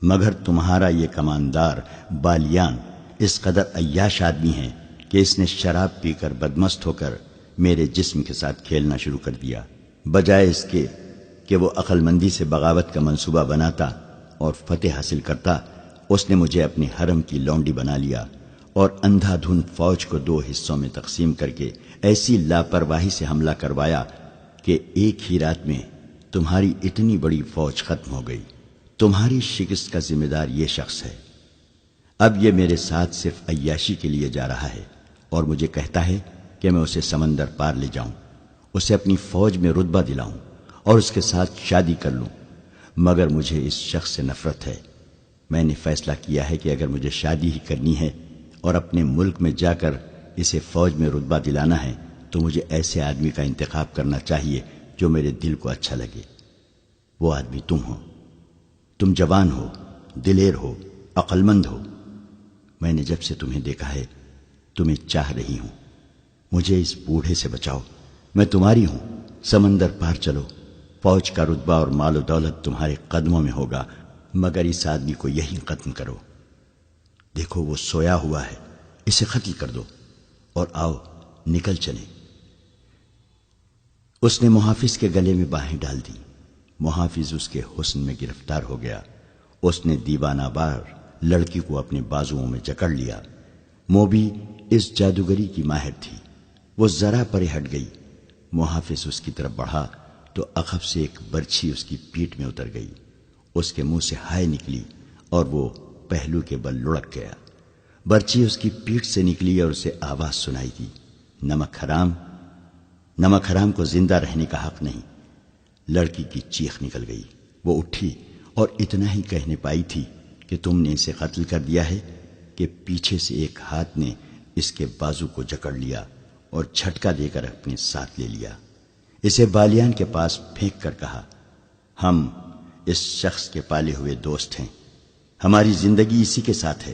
مگر تمہارا یہ کماندار بالیان اس قدر عیاش آدمی ہے کہ اس نے شراب پی کر بدمست ہو کر میرے جسم کے ساتھ کھیلنا شروع کر دیا۔ بجائے اس کے کہ وہ عقل مندی سے بغاوت کا منصوبہ بناتا اور فتح حاصل کرتا، اس نے مجھے اپنے حرم کی لونڈی بنا لیا اور اندھا دھند فوج کو 2 حصوں میں تقسیم کر کے ایسی لاپرواہی سے حملہ کروایا کہ ایک ہی رات میں تمہاری اتنی بڑی فوج ختم ہو گئی۔ تمہاری شکست کا ذمہ دار یہ شخص ہے۔ اب یہ میرے ساتھ صرف عیاشی کے لیے جا رہا ہے اور مجھے کہتا ہے کہ میں اسے سمندر پار لے جاؤں، اسے اپنی فوج میں رتبہ دلاؤں اور اس کے ساتھ شادی کر لوں، مگر مجھے اس شخص سے نفرت ہے۔ میں نے فیصلہ کیا ہے کہ اگر مجھے شادی ہی کرنی ہے اور اپنے ملک میں جا کر اسے فوج میں رتبہ دلانا ہے تو مجھے ایسے آدمی کا انتخاب کرنا چاہیے جو میرے دل کو اچھا لگے۔ وہ آدمی تم ہو۔ تم جوان ہو، دلیر ہو، عقل مند ہو۔ میں نے جب سے تمہیں دیکھا ہے تمہیں چاہ رہی ہوں۔ مجھے اس بوڑھے سے بچاؤ، میں تمہاری ہوں۔ سمندر پار چلو، فوج کا رتبہ اور مال و دولت تمہارے قدموں میں ہوگا، مگر اس آدمی کو یہیں ختم کرو۔ دیکھو وہ سویا ہوا ہے، اسے قتل کر دو اور آؤ نکل چلیں۔ اس نے محافظ کے گلے میں باہیں ڈال دی۔ محافظ اس کے حسن میں گرفتار ہو گیا۔ اس نے دیوانہ بار لڑکی کو اپنے بازوؤں میں جکڑ لیا۔ موبی اس جادوگری کی ماہر تھی۔ وہ ذرا پرے ہٹ گئی۔ محافظ اس کی طرف بڑھا تو عقب سے ایک برچھی اس کی پیٹھ میں اتر گئی۔ اس کے منہ سے ہائے نکلی اور وہ پہلو کے بل لڑک گیا۔ برچھی اس کی پیٹھ سے نکلی اور اسے آواز سنائی دی، نمک حرام، نمک حرام کو زندہ رہنے کا حق نہیں۔ لڑکی کی چیخ نکل گئی۔ وہ اٹھی اور اتنا ہی کہنے پائی تھی کہ تم نے اسے قتل کر دیا ہے کہ پیچھے سے ایک ہاتھ نے اس کے بازو کو جکڑ لیا اور جھٹکا دے کر اپنے ساتھ لے لیا۔ اسے بالیان کے پاس پھینک کر کہا، ہم اس شخص کے پالے ہوئے دوست ہیں، ہماری زندگی اسی کے ساتھ ہے،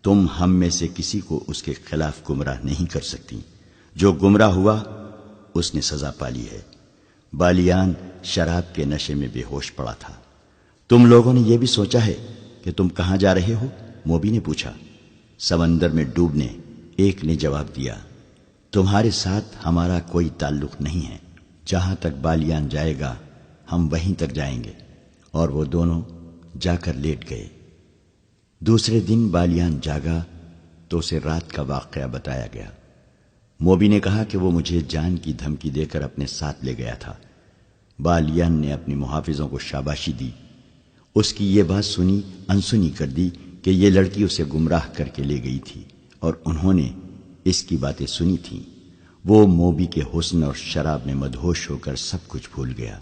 تم ہم میں سے کسی کو اس کے خلاف گمراہ نہیں کر سکتی، جو گمراہ ہوا اس نے سزا پالی ہے۔ بالیان شراب کے نشے میں بے ہوش پڑا تھا۔ تم لوگوں نے یہ بھی سوچا ہے کہ تم کہاں جا رہے ہو؟ موبی نے پوچھا۔ سمندر میں ڈوبنے، ایک نے جواب دیا۔ تمہارے ساتھ ہمارا کوئی تعلق نہیں ہے، جہاں تک بالیان جائے گا ہم وہیں تک جائیں گے۔ اور وہ دونوں جا کر لیٹ گئے۔ دوسرے دن بالیان جاگا تو اسے رات کا واقعہ بتایا گیا۔ موبی نے کہا کہ وہ مجھے جان کی دھمکی دے کر اپنے ساتھ لے گیا تھا۔ بالیان نے اپنے محافظوں کو شاباشی دی۔ اس کی یہ بات سنی انسنی کر دی کہ یہ لڑکی اسے گمراہ کر کے لے گئی تھی اور انہوں نے اس کی باتیں سنی تھیں۔ وہ موبی کے حسن اور شراب میں مدہوش ہو کر سب کچھ بھول گیا۔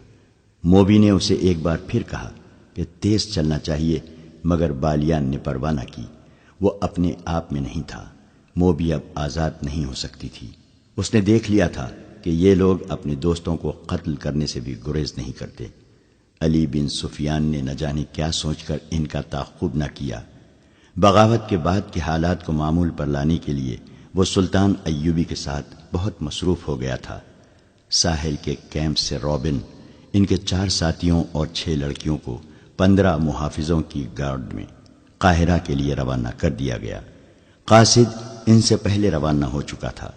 موبی نے اسے ایک بار پھر کہا کہ تیز چلنا چاہیے، مگر بالیان نے پرواہ نہ کی۔ وہ اپنے آپ میں نہیں تھا۔ موبی اب آزاد نہیں ہو سکتی تھی۔ اس نے دیکھ لیا تھا کہ یہ لوگ اپنے دوستوں کو قتل کرنے سے بھی گریز نہیں کرتے۔ علی بن سفیان نے نہ جانے کیا سوچ کر ان کا تعاقب نہ کیا۔ بغاوت کے بعد کے حالات کو معمول پر لانے کے لیے وہ سلطان ایوبی کے ساتھ بہت مصروف ہو گیا تھا۔ ساحل کے کیمپ سے رابن، ان کے 4 ساتھیوں اور 6 لڑکیوں کو 15 محافظوں کی گارڈ میں قاہرہ کے لیے روانہ کر دیا گیا۔ قاصد ان سے پہلے روانہ ہو چکا تھا۔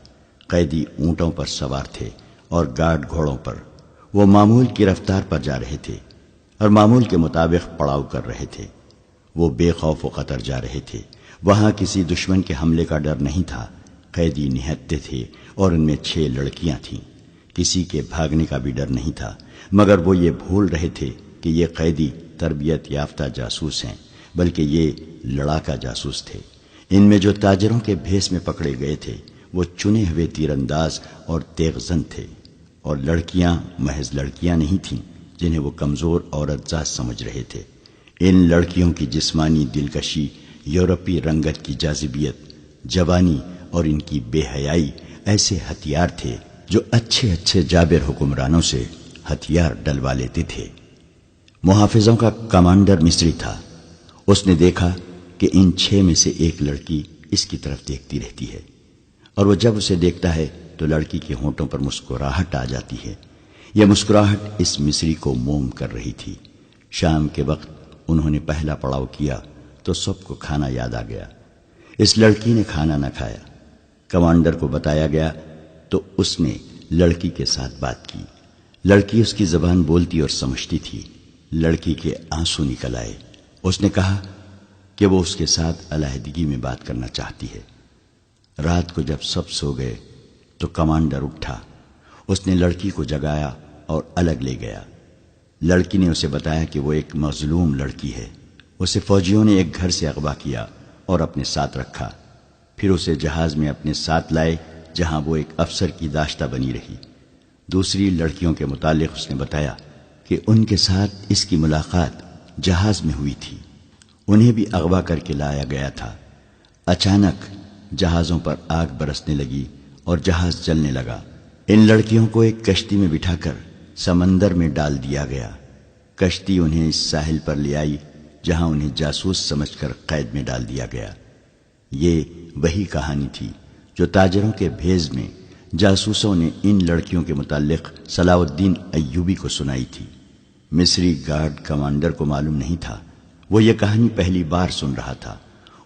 قیدی اونٹوں پر سوار تھے اور گارڈ گھوڑوں پر۔ وہ معمول کی رفتار پر جا رہے تھے اور معمول کے مطابق پڑاؤ کر رہے تھے۔ وہ بے خوف و خطر جا رہے تھے۔ وہاں کسی دشمن کے حملے کا ڈر نہیں تھا۔ قیدی نہتے تھے اور ان میں 6 لڑکیاں تھیں۔ کسی کے بھاگنے کا بھی ڈر نہیں تھا، مگر وہ یہ بھول رہے تھے کہ یہ قیدی تربیت یافتہ جاسوس ہیں، بلکہ یہ لڑاکا جاسوس تھے۔ ان میں جو تاجروں کے بھیس میں پکڑے گئے تھے وہ چنے ہوئے تیر انداز اور تیغ زن تھے، اور لڑکیاں محض لڑکیاں نہیں تھیں جنہیں وہ کمزور عورت ذات سمجھ رہے تھے۔ ان لڑکیوں کی جسمانی دلکشی، یورپی رنگت کی جاذبیت، جوانی اور ان کی بے حیائی ایسے ہتھیار تھے جو اچھے اچھے جابر حکمرانوں سے ہتھیار ڈلوا لیتے تھے۔ محافظوں کا کمانڈر مصری تھا۔ اس نے دیکھا کہ ان 6 میں سے ایک لڑکی اس کی طرف دیکھتی رہتی ہے، اور وہ جب اسے دیکھتا ہے تو لڑکی کے ہونٹوں پر مسکراہٹ آ جاتی ہے۔ یہ مسکراہٹ اس مصری کو موم کر رہی تھی۔ شام کے وقت انہوں نے پہلا پڑاؤ کیا تو سب کو کھانا یاد آ گیا۔ اس لڑکی نے کھانا نہ کھایا۔ کمانڈر کو بتایا گیا تو اس نے لڑکی کے ساتھ بات کی۔ لڑکی اس کی زبان بولتی اور سمجھتی تھی۔ لڑکی کے آنسو نکل آئے۔ اس نے کہا کہ وہ اس کے ساتھ علیحدگی میں بات کرنا چاہتی ہے۔ رات کو جب سب سو گئے تو کمانڈر اٹھا۔ اس نے لڑکی کو جگایا اور الگ لے گیا۔ لڑکی نے اسے بتایا کہ وہ ایک مظلوم لڑکی ہے۔ اسے فوجیوں نے ایک گھر سے اغوا کیا اور اپنے ساتھ رکھا۔ پھر اسے جہاز میں اپنے ساتھ لائے، جہاں وہ ایک افسر کی داشتہ بنی رہی۔ دوسری لڑکیوں کے متعلق اس نے بتایا کہ ان کے ساتھ اس کی ملاقات جہاز میں ہوئی تھی۔ انہیں بھی اغوا کر کے لایا گیا تھا۔ اچانک جہازوں پر آگ برسنے لگی اور جہاز جلنے لگا۔ ان لڑکیوں کو ایک کشتی میں بٹھا کر سمندر میں ڈال دیا گیا۔ کشتی انہیں اس ساحل پر لے آئی جہاں انہیں جاسوس سمجھ کر قید میں ڈال دیا گیا۔ یہ وہی کہانی تھی جو تاجروں کے بھیز میں جاسوسوں نے ان لڑکیوں کے متعلق صلاح الدین ایوبی کو سنائی تھی۔ مصری گارڈ کمانڈر کو معلوم نہیں تھا۔ وہ یہ کہانی پہلی بار سن رہا تھا۔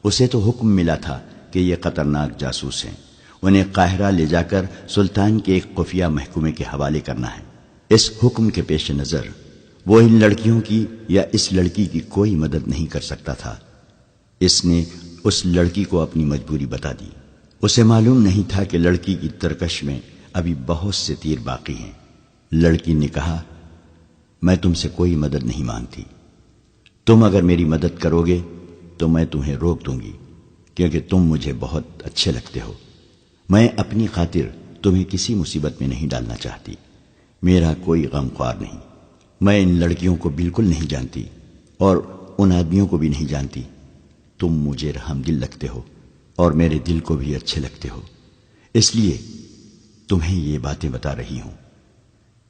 اسے تو حکم ملا تھا کہ یہ خطرناک جاسوس ہیں، انہیں قاہرہ لے جا کر سلطان کے ایک خفیہ محکمے کے حوالے کرنا ہے۔ اس حکم کے پیش نظر وہ ان لڑکیوں کی یا اس لڑکی کی کوئی مدد نہیں کر سکتا تھا۔ اس نے اس لڑکی کو اپنی مجبوری بتا دی۔ اسے معلوم نہیں تھا کہ لڑکی کی ترکش میں ابھی بہت سے تیر باقی ہیں۔ لڑکی نے کہا، میں تم سے کوئی مدد نہیں مانگتی، تم اگر میری مدد کرو گے تو میں تمہیں روک دوں گی، کیونکہ تم مجھے بہت اچھے لگتے ہو۔ میں اپنی خاطر تمہیں کسی مصیبت میں نہیں ڈالنا چاہتی، میرا کوئی غم خوار نہیں۔ میں ان لڑکیوں کو بالکل نہیں جانتی اور ان آدمیوں کو بھی نہیں جانتی۔ تم مجھے رحم دل لگتے ہو اور میرے دل کو بھی اچھے لگتے ہو، اس لیے تمہیں یہ باتیں بتا رہی ہوں۔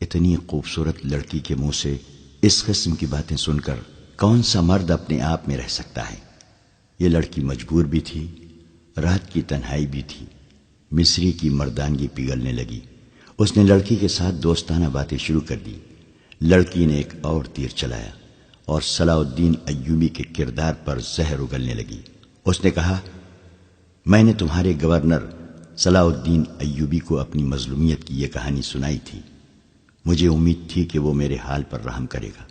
اتنی خوبصورت لڑکی کے منہ سے اس قسم کی باتیں سن کر کون سا مرد اپنے آپ میں رہ سکتا ہے؟ یہ لڑکی مجبور بھی تھی، رات کی تنہائی بھی تھی۔ مصری کی مردانگی پگھلنے لگی۔ اس نے لڑکی کے ساتھ دوستانہ باتیں شروع کر دی۔ لڑکی نے ایک اور تیر چلایا اور صلاح الدین ایوبی کے کردار پر زہر اگلنے لگی۔ اس نے کہا، میں نے تمہارے گورنر صلاح الدین ایوبی کو اپنی مظلومیت کی یہ کہانی سنائی تھی۔ مجھے امید تھی کہ وہ میرے حال پر رحم کرے گا،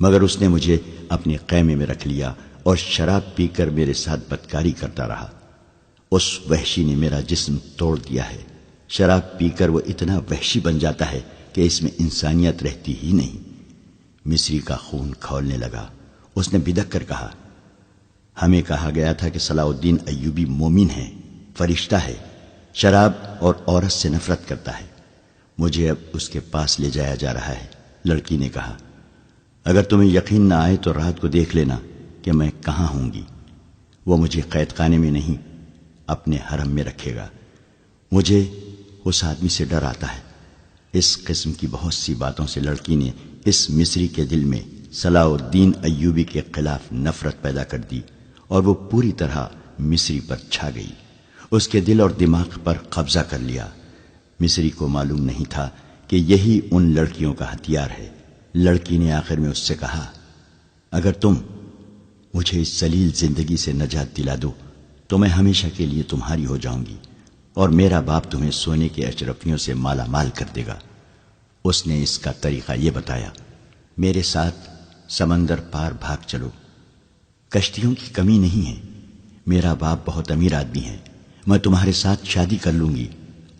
مگر اس نے مجھے اپنے خیمے میں رکھ لیا اور شراب پی کر میرے ساتھ بدکاری کرتا رہا۔ اس وحشی نے میرا جسم توڑ دیا ہے۔ شراب پی کر وہ اتنا وحشی بن جاتا ہے کہ اس میں انسانیت رہتی ہی نہیں۔ مصری کا خون کھولنے لگا۔ اس نے بدک کر کہا، ہمیں کہا گیا تھا کہ صلاح الدین ایوبی مومن ہے، فرشتہ ہے، شراب اور عورت سے نفرت کرتا ہے۔ مجھے اب اس کے پاس لے جایا جا رہا ہے۔ لڑکی نے کہا، اگر تمہیں یقین نہ آئے تو رات کو دیکھ لینا کہ میں کہاں ہوں گی۔ وہ مجھے قید خانے میں نہیں، اپنے حرم میں رکھے گا۔ مجھے اس آدمی سے ڈر آتا ہے۔ اس قسم کی بہت سی باتوں سے لڑکی نے اس مصری کے دل میں صلاح الدین ایوبی کے خلاف نفرت پیدا کر دی اور وہ پوری طرح مصری پر چھا گئی۔ اس کے دل اور دماغ پر قبضہ کر لیا۔ مصری کو معلوم نہیں تھا کہ یہی ان لڑکیوں کا ہتھیار ہے۔ لڑکی نے آخر میں اس سے کہا، اگر تم مجھے اس ذلیل زندگی سے نجات دلا دو تو میں ہمیشہ کے لیے تمہاری ہو جاؤں گی اور میرا باپ تمہیں سونے کے اشرفیوں سے مالا مال کر دے گا۔ اس نے اس کا طریقہ یہ بتایا، میرے ساتھ سمندر پار بھاگ چلو، کشتیوں کی کمی نہیں ہے، میرا باپ بہت امیر آدمی ہے، میں تمہارے ساتھ شادی کر لوں گی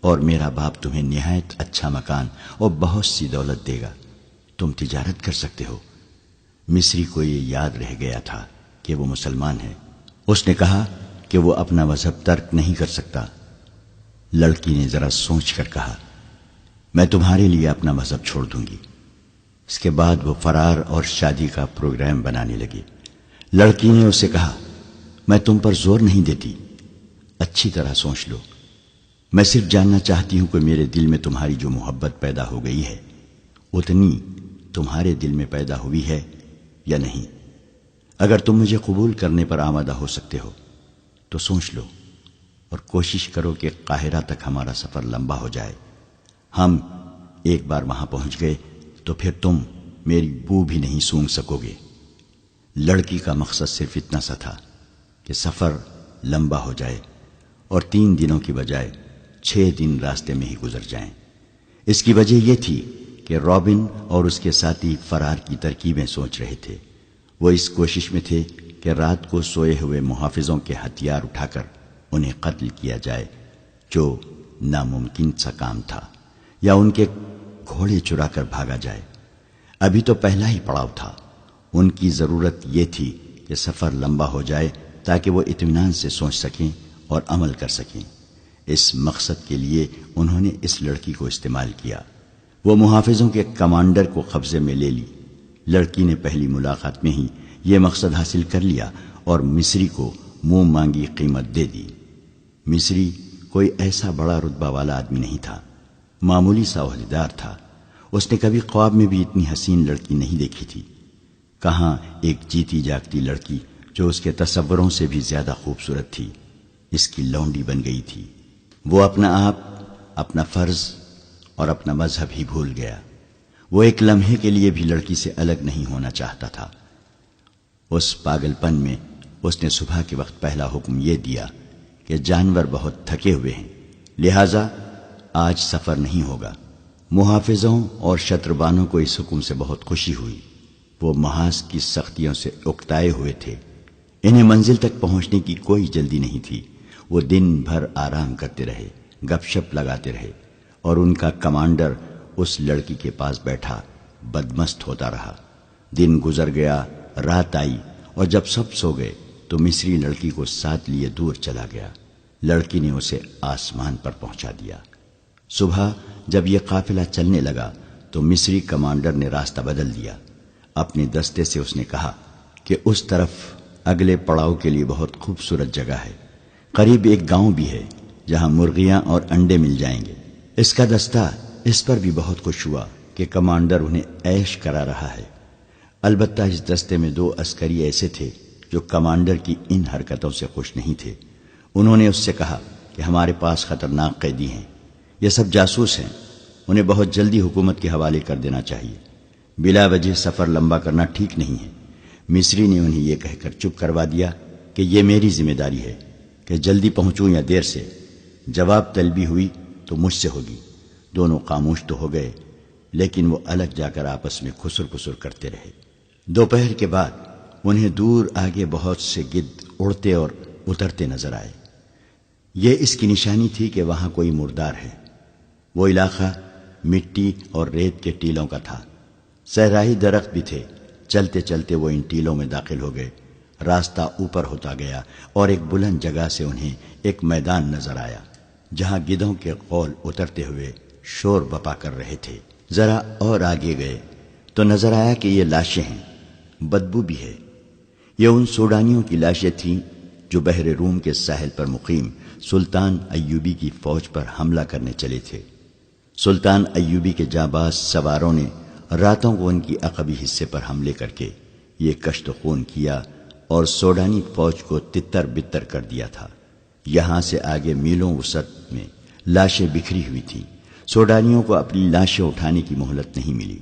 اور میرا باپ تمہیں نہایت اچھا مکان اور بہت سی دولت دے گا، تم تجارت کر سکتے ہو۔ مصری کو یہ یاد رہ گیا تھا کہ وہ مسلمان ہے۔ اس نے کہا کہ وہ اپنا مذہب ترک نہیں کر سکتا۔ لڑکی نے ذرا سوچ کر کہا، میں تمہارے لیے اپنا مذہب چھوڑ دوں گی۔ اس کے بعد وہ فرار اور شادی کا پروگرام بنانے لگی۔ لڑکی نے اسے کہا، میں تم پر زور نہیں دیتی، اچھی طرح سوچ لو، میں صرف جاننا چاہتی ہوں کہ میرے دل میں تمہاری جو محبت پیدا ہو گئی ہے اتنی تمہارے دل میں پیدا ہوئی ہے یا نہیں۔ اگر تم مجھے قبول کرنے پر آمادہ ہو سکتے ہو تو سوچ لو اور کوشش کرو کہ قاہرہ تک ہمارا سفر لمبا ہو جائے۔ ہم ایک بار وہاں پہنچ گئے تو پھر تم میری بو بھی نہیں سونگھ سکو گے۔ لڑکی کا مقصد صرف اتنا سا تھا کہ سفر لمبا ہو جائے اور 3 دنوں کی بجائے 6 دن راستے میں ہی گزر جائیں۔ اس کی وجہ یہ تھی کہ رابن اور اس کے ساتھی فرار کی ترکیبیں سوچ رہے تھے۔ وہ اس کوشش میں تھے کہ رات کو سوئے ہوئے محافظوں کے ہتھیار اٹھا کر انہیں قتل کیا جائے، جو ناممکن سا کام تھا، یا ان کے گھوڑے چرا کر بھاگا جائے۔ ابھی تو پہلا ہی پڑاؤ تھا۔ ان کی ضرورت یہ تھی کہ سفر لمبا ہو جائے تاکہ وہ اطمینان سے سوچ سکیں اور عمل کر سکیں۔ اس مقصد کے لیے انہوں نے اس لڑکی کو استعمال کیا۔ وہ محافظوں کے کمانڈر کو قبضے میں لے لی۔ لڑکی نے پہلی ملاقات میں ہی یہ مقصد حاصل کر لیا اور مصری کو منہ مانگی قیمت دے دی۔ مصری کوئی ایسا بڑا رتبہ والا آدمی نہیں تھا، معمولی سا عہدیدار تھا۔ اس نے کبھی خواب میں بھی اتنی حسین لڑکی نہیں دیکھی تھی۔ کہاں ایک جیتی جاگتی لڑکی جو اس کے تصوروں سے بھی زیادہ خوبصورت تھی اس کی لونڈی بن گئی تھی۔ وہ اپنا آپ، اپنا فرض اور اپنا مذہب ہی بھول گیا۔ وہ ایک لمحے کے لیے بھی لڑکی سے الگ نہیں ہونا چاہتا تھا۔ اس پاگل پن میں اس نے صبح کے وقت پہلا حکم یہ دیا کہ جانور بہت تھکے ہوئے ہیں، لہذا آج سفر نہیں ہوگا، محافظوں اور شتربانوں کو اس حکم سے بہت خوشی ہوئی۔ وہ محاذ کی سختیوں سے اکتائے ہوئے تھے، انہیں منزل تک پہنچنے کی کوئی جلدی نہیں تھی۔ وہ دن بھر آرام کرتے رہے، گپ شپ لگاتے رہے، اور ان کا کمانڈر اس لڑکی کے پاس بیٹھا بدمست ہوتا رہا۔ دن گزر گیا، رات آئی، اور جب سب سو گئے تو مصری لڑکی کو ساتھ لیے دور چلا گیا۔ لڑکی نے اسے آسمان پر پہنچا دیا۔ صبح جب یہ قافلہ چلنے لگا تو مصری کمانڈر نے راستہ بدل دیا۔ اپنے دستے سے اس نے کہا کہ اس طرف اگلے پڑاؤ کے لیے بہت خوبصورت جگہ ہے، قریب ایک گاؤں بھی ہے جہاں مرغیاں اور انڈے مل جائیں گے۔ اس کا دستہ اس پر بھی بہت خوش ہوا کہ کمانڈر انہیں عیش کرا رہا ہے۔ البتہ اس دستے میں 2 عسکری ایسے تھے جو کمانڈر کی ان حرکتوں سے خوش نہیں تھے۔ انہوں نے اس سے کہا کہ ہمارے پاس خطرناک قیدی ہیں، یہ سب جاسوس ہیں، انہیں بہت جلدی حکومت کے حوالے کر دینا چاہیے۔ بلا وجہ سفر لمبا کرنا ٹھیک نہیں ہے۔ مصری نے انہیں یہ کہہ کر چپ کروا دیا کہ یہ میری ذمہ داری ہے کہ جلدی پہنچوں یا دیر سے، جواب طلبی ہوئی تو مجھ سے ہوگی۔ دونوں خاموش تو ہو گئے، لیکن وہ الگ جا کر آپس میں خسر پسر کرتے رہے۔ دوپہر کے بعد انہیں دور آگے بہت سے گدھ اڑتے اور اترتے نظر آئے۔ یہ اس کی نشانی تھی کہ وہاں کوئی مردار ہے۔ وہ علاقہ مٹی اور ریت کے ٹیلوں کا تھا، صحرائی درخت بھی تھے۔ چلتے چلتے وہ ان ٹیلوں میں داخل ہو گئے۔ راستہ اوپر ہوتا گیا اور ایک بلند جگہ سے انہیں ایک میدان نظر آیا جہاں گدھوں کے قول اترتے ہوئے شور بپا کر رہے تھے۔ ذرا اور آگے گئے تو نظر آیا کہ یہ لاشیں ہیں، بدبو بھی ہے۔ یہ ان سوڈانیوں کی لاشیں تھیں جو بحر روم کے ساحل پر مقیم سلطان ایوبی کی فوج پر حملہ کرنے چلے تھے۔ سلطان ایوبی کے جانباز سواروں نے راتوں کو ان کی عقبی حصے پر حملے کر کے یہ کشت خون کیا اور سوڈانی فوج کو تتر بتر کر دیا تھا۔ یہاں سے آگے میلوں وسعت میں لاشیں بکھری ہوئی تھیں۔ سوڈانیوں کو اپنی لاشیں اٹھانے کی مہلت نہیں ملی۔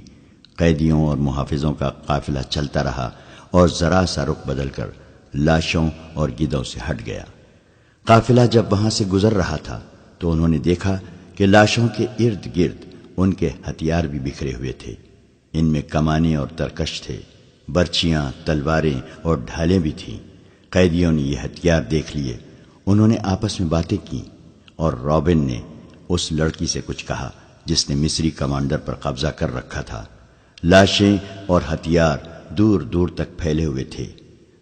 قیدیوں اور محافظوں کا قافلہ چلتا رہا اور ذرا سا رخ بدل کر لاشوں اور گدھوں سے ہٹ گیا۔ قافلہ جب وہاں سے گزر رہا تھا تو انہوں نے دیکھا کہ لاشوں کے ارد گرد ان کے ہتھیار بھی بکھرے ہوئے تھے۔ ان میں کمانے اور ترکش تھے، برچیاں، تلواریں اور ڈھالیں بھی تھیں۔ قیدیوں نے یہ ہتھیار دیکھ لیے۔ انہوں نے آپس میں باتیں کی اور رابن نے اس لڑکی سے کچھ کہا جس نے مصری کمانڈر پر قبضہ کر رکھا تھا۔ لاشیں اور ہتھیار دور دور تک پھیلے ہوئے تھے۔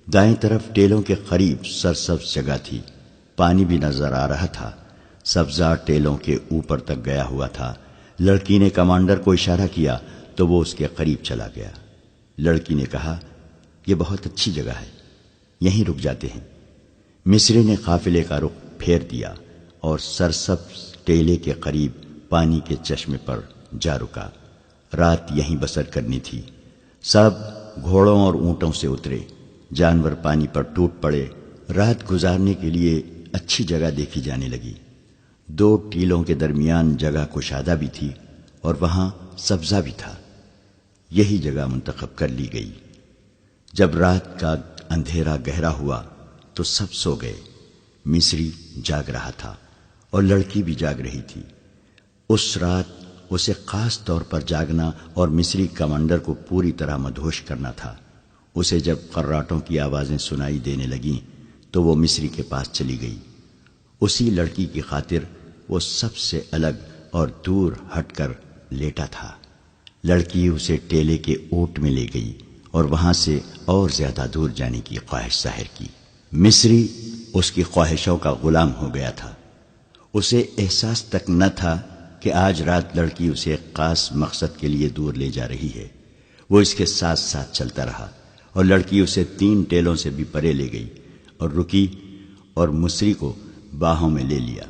دائیں طرف ٹیلوں کے قریب سرسبز جگہ تھی، پانی بھی نظر آ رہا تھا۔ سبزہ ٹیلوں کے اوپر تک گیا ہوا تھا۔ لڑکی نے کمانڈر کو اشارہ کیا تو وہ اس کے قریب چلا گیا۔ لڑکی نے کہا، یہ بہت اچھی جگہ ہے، یہیں رک جاتے ہیں۔ مصری نے قافلے کا رخ پھیر دیا اور سرسبز ٹیلے کے قریب پانی کے چشمے پر جا رکا۔ رات یہیں بسر کرنی تھی۔ سب گھوڑوں اور اونٹوں سے اترے، جانور پانی پر ٹوٹ پڑے۔ رات گزارنے کے لیے اچھی جگہ دیکھی جانے لگی۔ 2 ٹیلوں کے درمیان جگہ کشادہ بھی تھی اور وہاں سبزہ بھی تھا۔ یہی جگہ منتخب کر لی گئی۔ جب رات کا اندھیرا گہرا ہوا تو سب سو گئے۔ مصری جاگ رہا تھا اور لڑکی بھی جاگ رہی تھی۔ اس رات اسے خاص طور پر جاگنا اور مصری کمانڈر کو پوری طرح مدہوش کرنا تھا۔ اسے جب قراٹوں کی آوازیں سنائی دینے لگیں تو وہ مصری کے پاس چلی گئی۔ اسی لڑکی کی خاطر وہ سب سے الگ اور دور ہٹ کر لیٹا تھا۔ لڑکی اسے ٹیلے کے اوٹ میں لے گئی اور وہاں سے اور زیادہ دور جانے کی خواہش ظاہر کی۔ مصری اس کی خواہشوں کا غلام ہو گیا تھا۔ اسے احساس تک نہ تھا کہ آج رات لڑکی اسے ایک خاص مقصد کے لیے دور لے جا رہی ہے۔ وہ اس کے ساتھ ساتھ چلتا رہا اور لڑکی اسے 3 ٹیلوں سے بھی پرے لے گئی اور رکی اور مصری کو باہوں میں لے لیا۔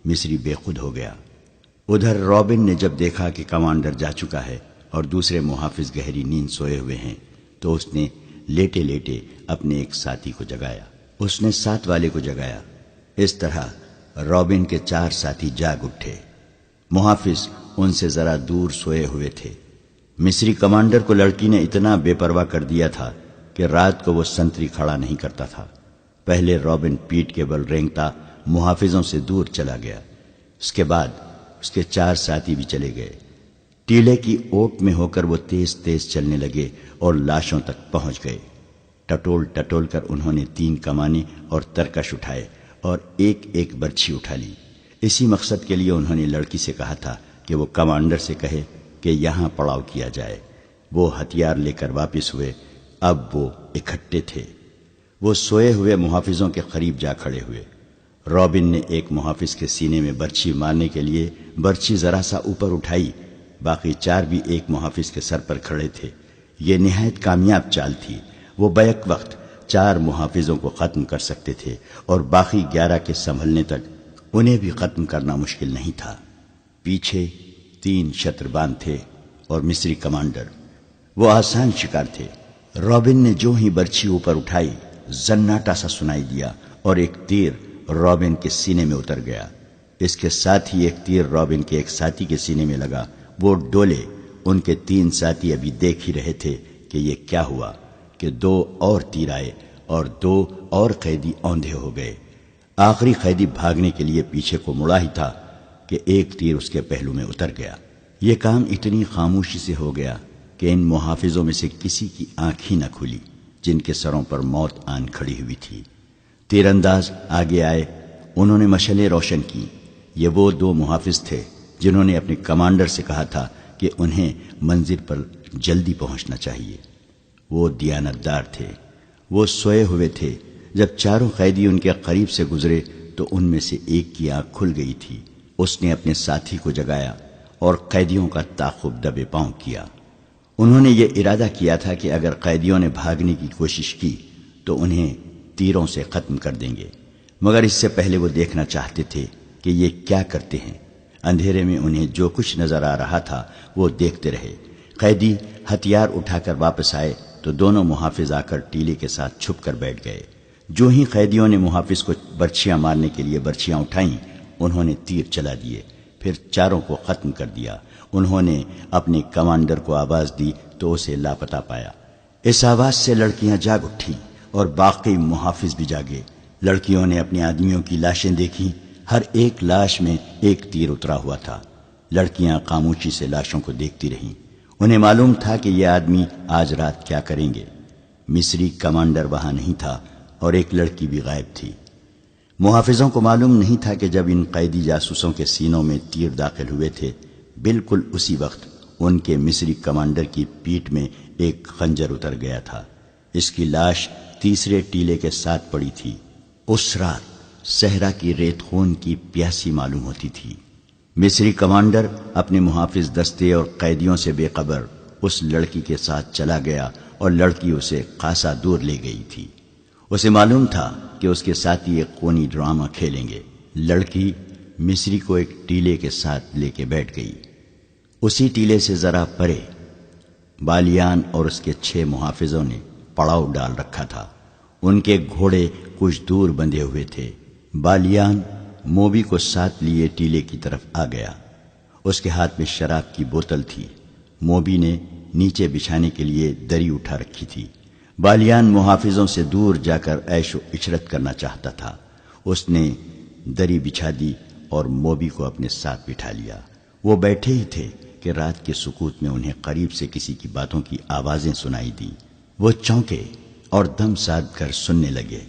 مصری بے خود ہو گیا۔ ادھر رابن نے جب دیکھا کہ کمانڈر جا چکا ہے اور دوسرے محافظ گہری نیند سوئے ہوئے ہیں تو اس نے لیٹے لیٹے اپنے ایک ساتھی کو جگایا۔ اس نے 7 والے کو جگایا۔ اس طرح رابن کے 4 ساتھی جاگ اٹھے۔ محافظ ان سے ذرا دور سوئے ہوئے تھے۔ مصری کمانڈر کو لڑکی نے اتنا بے پرواہ کر دیا تھا کہ رات کو وہ سنتری کھڑا نہیں کرتا تھا۔ پہلے رابن پیٹ کے بل رینگتا محافظوں سے دور چلا گیا۔ اس کے بعد اس کے 4 ساتھی بھی چلے گئے۔ ٹیلے کی اوٹ میں ہو کر وہ تیز تیز چلنے لگے اور لاشوں تک پہنچ گئے۔ ٹٹول ٹٹول کر انہوں نے 3 کمانے اور ترکش اٹھائے اور ایک ایک برچھی اٹھا لی۔ اسی مقصد کے لیے انہوں نے لڑکی سے کہا تھا کہ وہ کمانڈر سے کہے کہ یہاں پڑاؤ کیا جائے۔ وہ ہتھیار لے کر واپس ہوئے۔ اب وہ اکٹھے تھے۔ وہ سوئے ہوئے محافظوں کے قریب جا کھڑے ہوئے۔ رابن نے ایک محافظ کے سینے میں برچھی مارنے کے لیے برچھی ذرا سا اوپر اٹھائی، باقی 4 بھی ایک محافظ کے سر پر کھڑے تھے۔ یہ نہایت کامیاب چال تھی۔ وہ بیک وقت 4 محافظوں کو ختم کر سکتے تھے اور باقی 11 کے سنبھلنے تک انہیں بھی ختم کرنا مشکل نہیں تھا۔ پیچھے 3 شتربان تھے اور مصری کمانڈر۔ وہ آسان شکار تھے۔ رابن نے جو ہی برچھی اوپر اٹھائی، زناٹا سا سنائی دیا اور ایک تیر رابن کے سینے میں اتر گیا۔ اس کے ساتھ ہی ایک تیر رابن کے ایک ساتھی کے سینے میں لگا۔ وہ ڈولے۔ ان کے 3 ساتھی ابھی دیکھ ہی رہے تھے کہ یہ کیا ہوا کہ 2 اور تیر آئے اور 2 اور قیدی اوندھے ہو گئے۔ آخری قیدی بھاگنے کے لیے پیچھے کو مڑا ہی تھا کہ ایک تیر اس کے پہلو میں اتر گیا۔ یہ کام اتنی خاموشی سے ہو گیا کہ ان محافظوں میں سے کسی کی آنکھ ہی نہ کھلی، جن کے سروں پر موت آن کھڑی ہوئی تھی۔ تیر انداز آگے آئے۔ انہوں نے مشعلیں روشن کی۔ یہ وہ 2 محافظ تھے جنہوں نے اپنے کمانڈر سے کہا تھا کہ انہیں منزل پر جلدی پہنچنا چاہیے۔ وہ دیانتدار تھے۔ وہ سوئے ہوئے تھے۔ جب 4 قیدی ان کے قریب سے گزرے تو ان میں سے ایک کی آنکھ کھل گئی تھی۔ اس نے اپنے ساتھی کو جگایا اور قیدیوں کا تعاقب دبے پاؤں کیا۔ انہوں نے یہ ارادہ کیا تھا کہ اگر قیدیوں نے بھاگنے کی کوشش کی تو انہیں تیروں سے ختم کر دیں گے، مگر اس سے پہلے وہ دیکھنا چاہتے تھے کہ یہ کیا کرتے ہیں۔ اندھیرے میں انہیں جو کچھ نظر آ رہا تھا وہ دیکھتے رہے۔ قیدی ہتھیار اٹھا کر واپس آئے تو دونوں محافظ آ کر ٹیلے کے ساتھ چھپ کر بیٹھ گئے۔ جو ہی قیدیوں نے محافظ کو برچھیاں مارنے کے لیے برچھیاں اٹھائیں، انہوں نے تیر چلا دیے، پھر 4 کو ختم کر دیا۔ انہوں نے اپنے کمانڈر کو آواز دی تو اسے لاپتہ پایا۔ اس آواز سے لڑکیاں جاگ اٹھیں اور باقی محافظ بھی جاگے۔ لڑکیوں نے اپنے آدمیوں کی لاشیں دیکھیں۔ ہر ایک لاش میں ایک تیر اترا ہوا تھا۔ لڑکیاں خاموشی سے لاشوں کو دیکھتی رہیں۔ انہیں معلوم تھا کہ یہ آدمی آج رات کیا کریں گے۔ مصری کمانڈر وہاں نہیں تھا اور ایک لڑکی بھی غائب تھی۔ محافظوں کو معلوم نہیں تھا کہ جب ان قیدی جاسوسوں کے سینوں میں تیر داخل ہوئے تھے، بالکل اسی وقت ان کے مصری کمانڈر کی پیٹھ میں ایک خنجر اتر گیا تھا۔ اس کی لاش تیسرے ٹیلے کے ساتھ پڑی تھی۔ اس رات صحرا کی ریت خون کی پیاسی معلوم ہوتی تھی۔ مصری کمانڈر اپنے محافظ دستے اور قیدیوں سے بے خبر اس لڑکی کے ساتھ چلا گیا اور لڑکی اسے خاصا دور لے گئی تھی۔ اسے معلوم تھا کہ اس کے ساتھی ایک خونی ڈرامہ کھیلیں گے۔ لڑکی مصری کو ایک ٹیلے کے ساتھ لے کے بیٹھ گئی۔ اسی ٹیلے سے ذرا پرے بالیان اور اس کے 6 محافظوں نے پڑاؤ ڈال رکھا تھا۔ ان کے گھوڑے کچھ دور بندھے ہوئے تھے۔ بالیان موبی کو ساتھ لیے ٹیلے کی طرف آ گیا۔ اس کے ہاتھ میں شراب کی بوتل تھی۔ موبی نے نیچے بچھانے کے لیے دری اٹھا رکھی تھی۔ بالیان محافظوں سے دور جا کر عیش و عشرت کرنا چاہتا تھا۔ اس نے دری بچھا دی اور موبی کو اپنے ساتھ بٹھا لیا۔ وہ بیٹھے ہی تھے کہ رات کے سکوت میں انہیں قریب سے کسی کی باتوں کی آوازیں سنائی دی۔ وہ چونکے اور دم ساد کر سننے لگے۔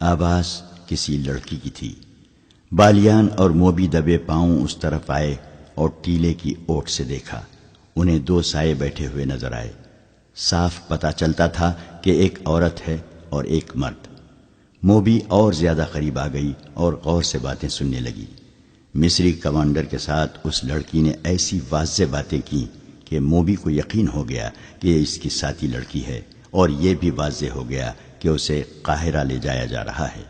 آواز کسی لڑکی کی تھی۔ بالیان اور موبی دبے پاؤں اس طرف آئے اور ٹیلے کی اوٹ سے دیکھا۔ انہیں 2 سائے بیٹھے ہوئے نظر آئے۔ صاف پتہ چلتا تھا کہ ایک عورت ہے اور ایک مرد۔ موبی اور زیادہ قریب آ گئی اور غور سے باتیں سننے لگی۔ مصری کمانڈر کے ساتھ اس لڑکی نے ایسی واضح باتیں کی کہ موبی کو یقین ہو گیا کہ یہ اس کی ساتھی لڑکی ہے، اور یہ بھی واضح ہو گیا کہ اسے قاہرہ لے جایا جا رہا ہے۔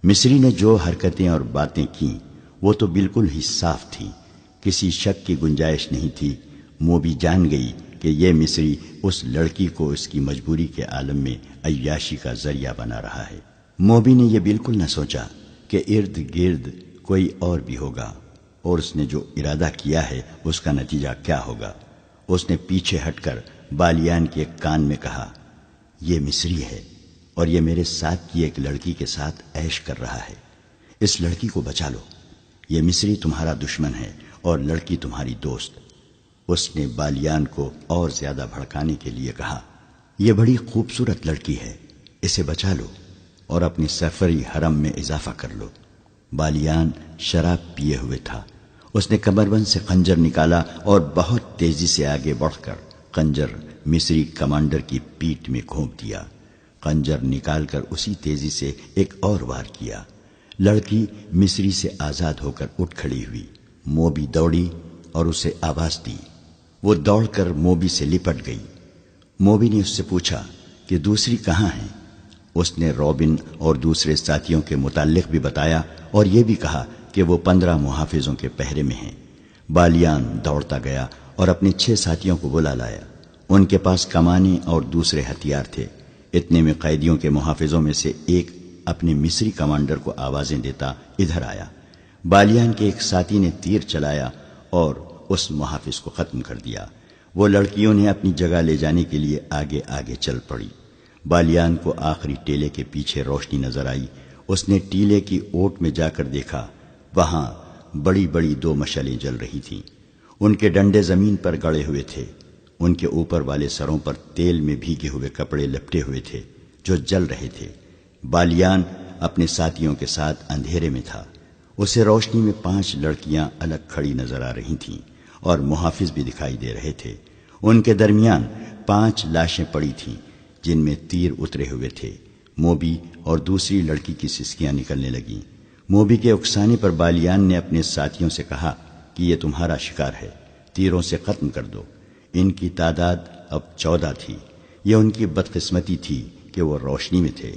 مصری نے جو حرکتیں اور باتیں کیں وہ تو بالکل ہی صاف تھیں، کسی شک کی گنجائش نہیں تھی۔ موبی جان گئی کہ یہ مصری اس لڑکی کو اس کی مجبوری کے عالم میں عیاشی کا ذریعہ بنا رہا ہے۔ موبی نے یہ بالکل نہ سوچا کہ ارد گرد کوئی اور بھی ہوگا، اور اس نے جو ارادہ کیا ہے اس کا نتیجہ کیا ہوگا۔ اس نے پیچھے ہٹ کر بالیان کے کان میں کہا، یہ مصری ہے اور یہ میرے ساتھ کی ایک لڑکی کے ساتھ عیش کر رہا ہے۔ اس لڑکی کو بچا لو۔ یہ مصری تمہارا دشمن ہے اور لڑکی تمہاری دوست۔ اس نے بالیان کو اور زیادہ بھڑکانے کے لیے کہا، یہ بڑی خوبصورت لڑکی ہے، اسے بچا لو اور اپنی سفری حرم میں اضافہ کر لو۔ بالیان شراب پیے ہوئے تھا۔ اس نے کمربند سے خنجر نکالا اور بہت تیزی سے آگے بڑھ کر خنجر مصری کمانڈر کی پیٹھ میں گھونپ دیا۔ خنجر نکال کر اسی تیزی سے ایک اور وار کیا۔ لڑکی مصری سے آزاد ہو کر اٹھ کھڑی ہوئی۔ موبی دوڑی اور اسے آواز دی۔ وہ دوڑ کر موبی سے لپٹ گئی۔ موبی نے اس سے پوچھا کہ دوسری کہاں ہیں؟ اس نے رابن اور دوسرے ساتھیوں کے متعلق بھی بتایا اور یہ بھی کہا کہ وہ 15 محافظوں کے پہرے میں ہیں۔ بالیان دوڑتا گیا اور اپنے 6 ساتھیوں کو بلا لایا۔ ان کے پاس کمانیں اور دوسرے ہتھیار تھے۔ اتنے میں قیدیوں کے محافظوں میں سے ایک اپنے مصری کمانڈر کو آوازیں دیتا ادھر آیا۔ بالیان کے ایک ساتھی نے تیر چلایا اور اس محافظ کو ختم کر دیا۔ وہ لڑکیوں نے اپنی جگہ لے جانے کے لیے آگے آگے چل پڑی۔ بالیان کو آخری ٹیلے کے پیچھے روشنی نظر آئی۔ اس نے ٹیلے کی اوٹ میں جا کر دیکھا، وہاں بڑی بڑی 2 مشعلیں جل رہی تھیں۔ ان کے ڈنڈے زمین پر گڑے ہوئے تھے۔ ان کے اوپر والے سروں پر تیل میں بھیگے ہوئے کپڑے لپٹے ہوئے تھے جو جل رہے تھے۔ بالیان اپنے ساتھیوں کے ساتھ اندھیرے میں تھا۔ اسے روشنی میں 5 لڑکیاں الگ کھڑی نظر آ رہی تھیں اور محافظ بھی دکھائی دے رہے تھے۔ ان کے درمیان 5 لاشیں پڑی تھیں جن میں تیر اترے ہوئے تھے۔ موبی اور دوسری لڑکی کی سسکیاں نکلنے لگیں۔ موبی کے اکسانے پر بالیان نے اپنے ساتھیوں سے کہا کہ یہ تمہارا شکار ہے، تیروں سے ختم کر دو۔ ان کی تعداد اب 14 تھی۔ یہ ان کی بدقسمتی تھی کہ وہ روشنی میں تھے۔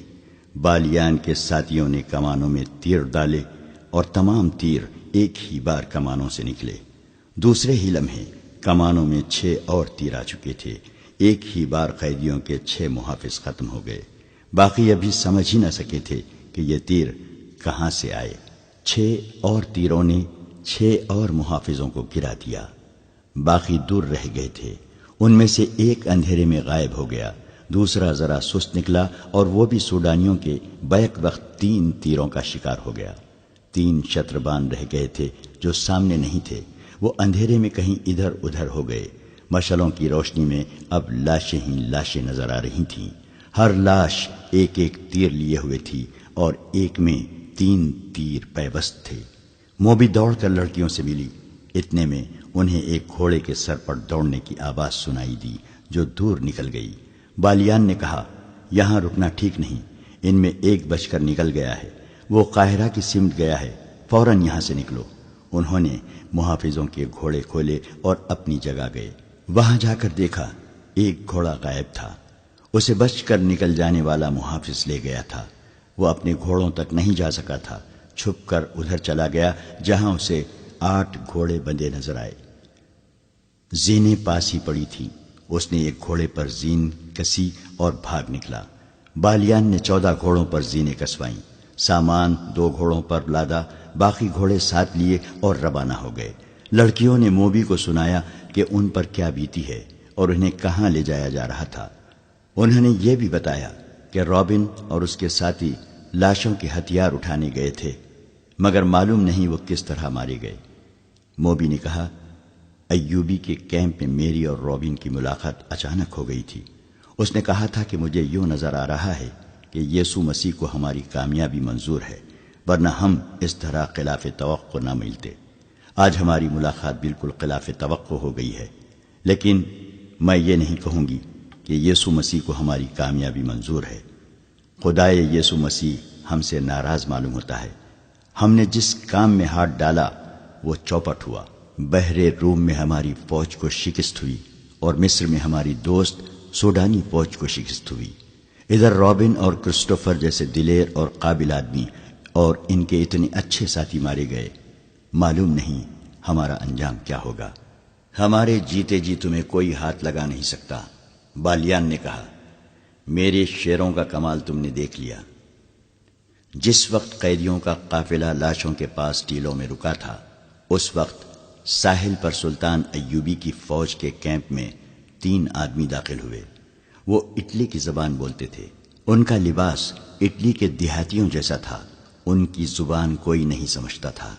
بالیان کے ساتھیوں نے کمانوں میں تیر ڈالے اور تمام تیر ایک ہی بار کمانوں سے نکلے۔ دوسرے ہی لمحے کمانوں میں 6 اور تیر آ چکے تھے۔ ایک ہی بار قیدیوں کے 6 محافظ ختم ہو گئے۔ باقی ابھی سمجھ ہی نہ سکے تھے کہ یہ تیر کہاں سے آئے۔ 6 اور تیروں نے 6 اور محافظوں کو گرا دیا۔ باقی دور رہ گئے تھے۔ ان میں سے ایک اندھیرے میں غائب ہو گیا، دوسرا ذرا سست نکلا اور وہ بھی سوڈانیوں کے بیک وقت 3 تیروں کا شکار ہو گیا۔ 3 شتربان رہ گئے تھے جو سامنے نہیں تھے۔ وہ اندھیرے میں کہیں ادھر ادھر ہو گئے۔ مشعلوں کی روشنی میں اب لاشیں ہی لاشیں نظر آ رہی تھیں۔ ہر لاش ایک ایک تیر لیے ہوئے تھی اور ایک میں 3 تیر پیوست تھے۔ موبی دوڑ کر لڑکیوں سے ملی۔ اتنے میں انہیں ایک گھوڑے کے سر پر دوڑنے کی آواز سنائی دی جو دور نکل گئی۔ بالیان نے کہا، یہاں رکنا ٹھیک نہیں، ان میں ایک بچ کر نکل گیا ہے، وہ قاہرہ کی سمت گیا ہے، فوراً یہاں سے نکلو۔ انہوں نے محافظوں کے گھوڑے کھولے اور اپنی جگہ گئے۔ وہاں جا کر دیکھا ایک گھوڑا غائب تھا۔ اسے بچ کر نکل جانے والا محافظ لے گیا تھا۔ وہ اپنے گھوڑوں تک نہیں جا سکا تھا، چھپ کر ادھر چلا گیا جہاں اسے 8 گھوڑے بندھے نظر آئے۔ زینیں پاس ہی پڑی تھیں۔ اس نے ایک گھوڑے پر زین کسی اور بھاگ نکلا۔ بالیان نے 14 گھوڑوں پر زینیں کسوائیں، سامان 2 گھوڑوں پر لادا، باقی گھوڑے ساتھ لیے اور روانہ ہو گئے۔ لڑکیوں نے موبی کو سنایا کہ ان پر کیا بیتی ہے اور انہیں کہاں لے جایا جا رہا تھا۔ انہوں نے یہ بھی بتایا کہ رابن اور اس کے ساتھی لاشوں کے ہتھیار اٹھانے گئے تھے، مگر معلوم نہیں وہ کس طرح مارے گئے۔ موبی نے کہا، ایوبی کے کیمپ میں میری اور رابن کی ملاقات اچانک ہو گئی تھی۔ اس نے کہا تھا کہ مجھے یوں نظر آ رہا ہے کہ یسوع مسیح کو ہماری کامیابی منظور ہے، ورنہ ہم اس طرح خلاف توقع نہ ملتے۔ آج ہماری ملاقات بالکل خلاف توقع ہو گئی ہے، لیکن میں یہ نہیں کہوں گی کہ یسوع مسیح کو ہماری کامیابی منظور ہے۔ خدائے یسوع مسیح ہم سے ناراض معلوم ہوتا ہے۔ ہم نے جس کام میں ہاتھ ڈالا وہ چوپٹ ہوا۔ بحر روم میں ہماری فوج کو شکست ہوئی اور مصر میں ہماری دوست سوڈانی فوج کو شکست ہوئی۔ ادھر رابن اور کرسٹوفر جیسے دلیر اور قابل آدمی اور ان کے اتنے اچھے ساتھی مارے گئے۔ معلوم نہیں ہمارا انجام کیا ہوگا۔ ہمارے جیتے جی تمہیں کوئی ہاتھ لگا نہیں سکتا۔ بالیان نے کہا، میرے شیروں کا کمال تم نے دیکھ لیا۔ جس وقت قیدیوں کا قافلہ لاشوں کے پاس ٹیلوں میں رکا تھا، اس وقت ساحل پر سلطان ایوبی کی فوج کے کیمپ میں 3 آدمی داخل ہوئے۔ وہ اٹلی کی زبان بولتے تھے۔ ان کا لباس اٹلی کے دیہاتیوں جیسا تھا۔ ان کی زبان کوئی نہیں سمجھتا تھا۔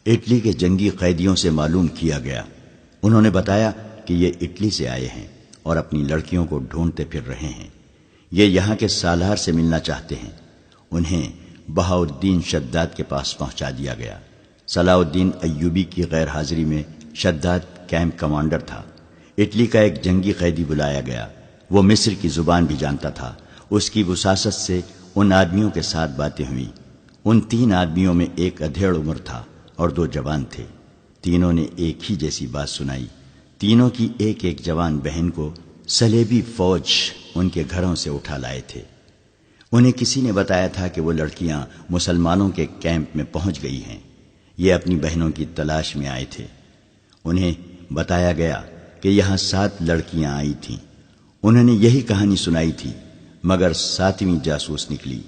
اٹلی کے جنگی قیدیوں سے معلوم کیا گیا۔ انہوں نے بتایا کہ یہ اٹلی سے آئے ہیں اور اپنی لڑکیوں کو ڈھونڈتے پھر رہے ہیں۔ یہ یہاں کے سالار سے ملنا چاہتے ہیں۔ انہیں بہاؤالدین شداد کے پاس پہنچا دیا گیا۔ صلاح الدین ایوبی کی غیر حاضری میں شداد کیمپ کمانڈر تھا۔ اٹلی کا ایک جنگی قیدی بلایا گیا۔ وہ مصر کی زبان بھی جانتا تھا۔ اس کی وساست سے ان آدمیوں کے ساتھ باتیں ہوئیں۔ ان 3 آدمیوں میں ایک ادھیڑ عمر تھا اور 2 جوان تھے۔ تینوں نے ایک ہی جیسی بات سنائی۔ تینوں کی ایک ایک جوان بہن کو صلیبی فوج ان کے گھروں سے اٹھا لائے تھے۔ انہیں کسی نے بتایا تھا کہ وہ لڑکیاں مسلمانوں کے کیمپ میں پہنچ گئی ہیں۔ یہ اپنی بہنوں کی تلاش میں آئے تھے۔ انہیں بتایا گیا کہ یہاں 7 لڑکیاں آئی تھیں۔ انہوں نے یہی کہانی سنائی تھی، مگر 7ویں جاسوس نکلی۔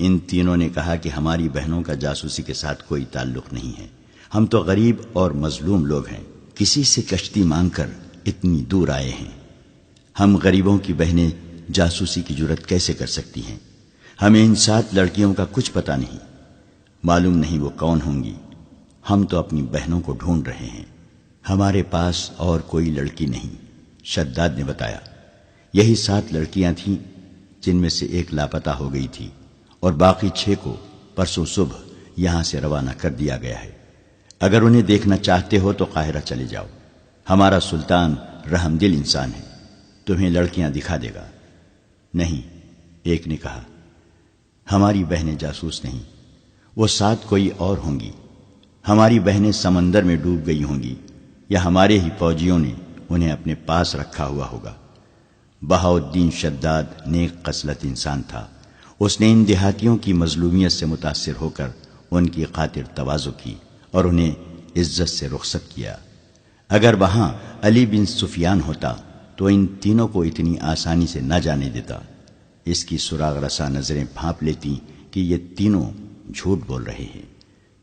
ان تینوں نے کہا کہ ہماری بہنوں کا جاسوسی کے ساتھ کوئی تعلق نہیں ہے۔ ہم تو غریب اور مظلوم لوگ ہیں، کسی سے کشتی مانگ کر اتنی دور آئے ہیں۔ ہم غریبوں کی بہنیں جاسوسی کی جرات کیسے کر سکتی ہیں؟ ہمیں ان 7 لڑکیوں کا کچھ پتہ نہیں، معلوم نہیں وہ کون ہوں گی۔ ہم تو اپنی بہنوں کو ڈھونڈ رہے ہیں، ہمارے پاس اور کوئی لڑکی نہیں۔ شداد نے بتایا، یہی 7 لڑکیاں تھیں جن میں سے ایک لاپتہ ہو گئی تھی، اور باقی 6 کو پرسوں صبح یہاں سے روانہ کر دیا گیا ہے۔ اگر انہیں دیکھنا چاہتے ہو تو قاہرہ چلے جاؤ۔ ہمارا سلطان رحم دل انسان ہے، تمہیں لڑکیاں دکھا دے گا۔ نہیں، ایک نے کہا، ہماری بہنیں جاسوس نہیں، وہ 7 کوئی اور ہوں گی۔ ہماری بہنیں سمندر میں ڈوب گئی ہوں گی، یا ہمارے ہی فوجیوں نے انہیں اپنے پاس رکھا ہوا ہوگا۔ بہاؤالدین شداد نیک خصلت انسان تھا۔ اس نے ان دیہاتیوں کی مظلومیت سے متاثر ہو کر ان کی خاطر تواضع کی اور انہیں عزت سے رخصت کیا۔ اگر وہاں علی بن سفیان ہوتا تو ان تینوں کو اتنی آسانی سے نہ جانے دیتا۔ اس کی سراغ رساں نظریں بھانپ لیتی کہ یہ تینوں جھوٹ بول رہے ہیں۔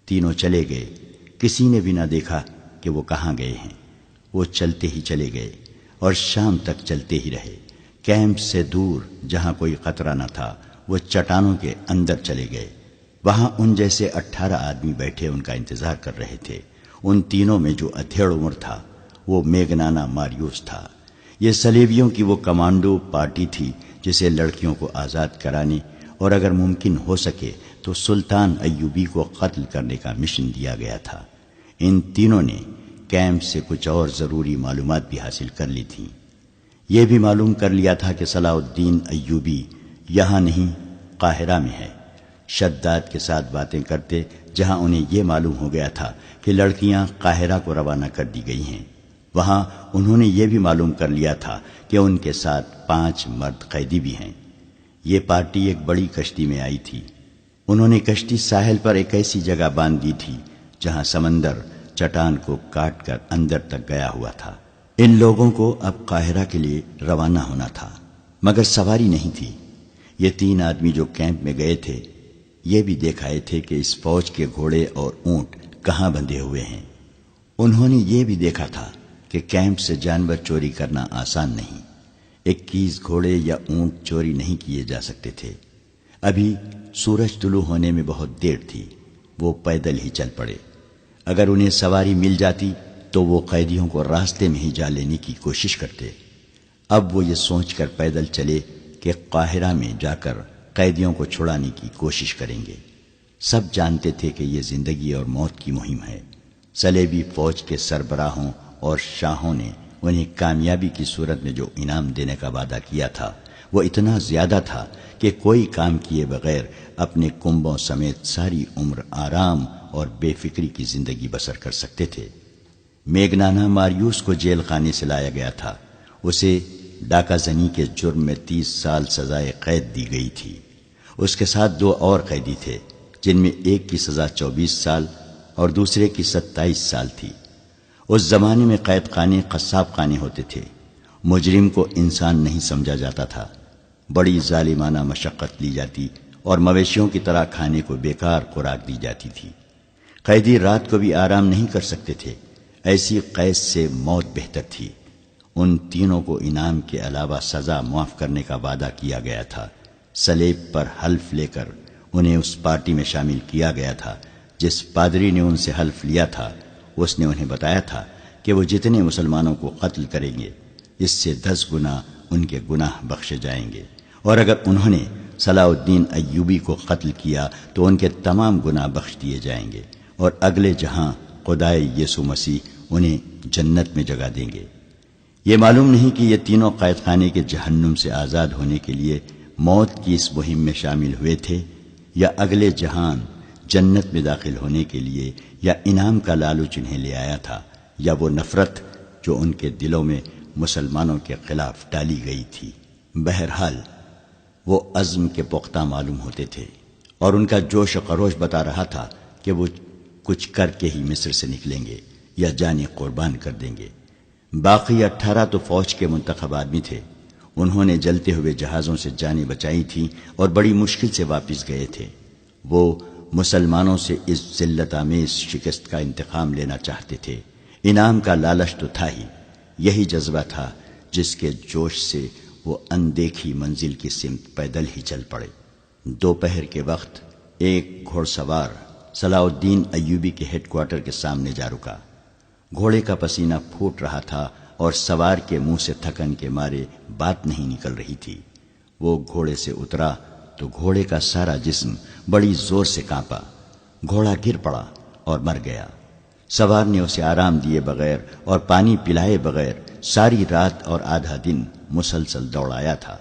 تینوں چلے گئے، کسی نے بھی نہ دیکھا کہ وہ کہاں گئے ہیں۔ وہ چلتے ہی چلے گئے اور شام تک چلتے ہی رہے۔ کیمپ سے دور جہاں کوئی خطرہ نہ تھا، وہ چٹانوں کے اندر چلے گئے۔ وہاں ان جیسے 18 آدمی بیٹھے ان کا انتظار کر رہے تھے۔ ان تینوں میں جو ادھیڑ عمر تھا وہ میگنانا ماریوس تھا۔ یہ صلیبیوں کی وہ کمانڈو پارٹی تھی جسے لڑکیوں کو آزاد کرانے اور اگر ممکن ہو سکے تو سلطان ایوبی کو قتل کرنے کا مشن دیا گیا تھا۔ ان تینوں نے کیمپ سے کچھ اور ضروری معلومات بھی حاصل کر لی تھیں۔ یہ بھی معلوم کر لیا تھا کہ صلاح الدین ایوبی یہاں نہیں، قاہرہ میں ہے۔ شداد کے ساتھ باتیں کرتے جہاں انہیں یہ معلوم ہو گیا تھا کہ لڑکیاں قاہرہ کو روانہ کر دی گئی ہیں، وہاں انہوں نے یہ بھی معلوم کر لیا تھا کہ ان کے ساتھ 5 مرد قیدی بھی ہیں۔ یہ پارٹی ایک بڑی کشتی میں آئی تھی۔ انہوں نے کشتی ساحل پر ایک ایسی جگہ باندھ دی تھی جہاں سمندر چٹان کو کاٹ کر اندر تک گیا ہوا تھا۔ ان لوگوں کو اب قاہرہ کے لیے روانہ ہونا تھا، مگر سواری نہیں تھی۔ یہ 3 آدمی جو کیمپ میں گئے تھے یہ بھی دیکھ آئے تھے کہ اس فوج کے گھوڑے اور اونٹ کہاں بندھے ہوئے ہیں۔ انہوں نے یہ بھی دیکھا تھا کہ کیمپ سے جانور چوری کرنا آسان نہیں۔ 21 گھوڑے یا اونٹ چوری نہیں کیے جا سکتے تھے۔ ابھی سورج طلوع ہونے میں بہت دیر تھی۔ وہ پیدل ہی چل پڑے۔ اگر انہیں سواری مل جاتی تو وہ قیدیوں کو راستے میں ہی جا لینے کی کوشش کرتے۔ اب وہ یہ سوچ کر پیدل چلے کہ قاہرہ میں جا کر قیدیوں کو چھڑانے کی کوشش کریں گے۔ سب جانتے تھے کہ یہ زندگی اور موت کی مہم ہے۔ صلیبی فوج کے سربراہوں اور شاہوں نے انہیں کامیابی کی صورت میں جو انعام دینے کا وعدہ کیا تھا وہ اتنا زیادہ تھا کہ کوئی کام کیے بغیر اپنے کنبوں سمیت ساری عمر آرام اور بے فکری کی زندگی بسر کر سکتے تھے۔ میگنانا ماریوس کو جیل خانے سے لایا گیا تھا۔ اسے ڈاکہ زنی کے جرم میں 30 سال سزائے قید دی گئی تھی۔ اس کے ساتھ 2 اور قیدی تھے جن میں ایک کی سزا 24 سال اور دوسرے کی 27 سال تھی۔ اس زمانے میں قید خانے قصاب خانے ہوتے تھے۔ مجرم کو انسان نہیں سمجھا جاتا تھا۔ بڑی ظالمانہ مشقت لی جاتی اور مویشیوں کی طرح کھانے کو بیکار خوراک دی جاتی تھی۔ قیدی رات کو بھی آرام نہیں کر سکتے تھے۔ ایسی قید سے موت بہتر تھی۔ ان تینوں کو انعام کے علاوہ سزا معاف کرنے کا وعدہ کیا گیا تھا۔ صلیب پر حلف لے کر انہیں اس پارٹی میں شامل کیا گیا تھا۔ جس پادری نے ان سے حلف لیا تھا اس نے انہیں بتایا تھا کہ وہ جتنے مسلمانوں کو قتل کریں گے اس سے 10 گنا ان کے گناہ بخشے جائیں گے، اور اگر انہوں نے صلاح الدین ایوبی کو قتل کیا تو ان کے تمام گناہ بخش دیے جائیں گے، اور اگلے جہاں خدائے یسوع مسیح انہیں جنت میں جگہ دیں گے۔ یہ معلوم نہیں کہ یہ تینوں قید خانے کے جہنم سے آزاد ہونے کے لیے موت کی اس مہم میں شامل ہوئے تھے، یا اگلے جہان جنت میں داخل ہونے کے لیے، یا انعام کا لالچ انہیں لے آیا تھا، یا وہ نفرت جو ان کے دلوں میں مسلمانوں کے خلاف ڈالی گئی تھی۔ بہرحال وہ عزم کے پختہ معلوم ہوتے تھے، اور ان کا جوش و خروش بتا رہا تھا کہ وہ کچھ کر کے ہی مصر سے نکلیں گے یا جانیں قربان کر دیں گے۔ باقی 18 تو فوج کے منتخب آدمی تھے۔ انہوں نے جلتے ہوئے جہازوں سے جانیں بچائی تھیں اور بڑی مشکل سے واپس گئے تھے۔ وہ مسلمانوں سے اس ذلت آمیز شکست کا انتقام لینا چاہتے تھے۔ انعام کا لالچ تو تھا ہی، یہی جذبہ تھا جس کے جوش سے وہ اندیکھی منزل کی سمت پیدل ہی چل پڑے۔ دوپہر کے وقت ایک گھوڑ سوار صلاح الدین ایوبی کے ہیڈ کوارٹر کے سامنے جا رکا۔ گھوڑے کا پسینہ پھوٹ رہا تھا اور سوار کے منہ سے تھکن کے مارے بات نہیں نکل رہی تھی۔ وہ گھوڑے سے اترا تو گھوڑے کا سارا جسم بڑی زور سے کانپا۔ گھوڑا گر پڑا اور مر گیا۔ سوار نے اسے آرام دیے بغیر اور پانی پلائے بغیر ساری رات اور آدھا دن مسلسل دوڑایا تھا۔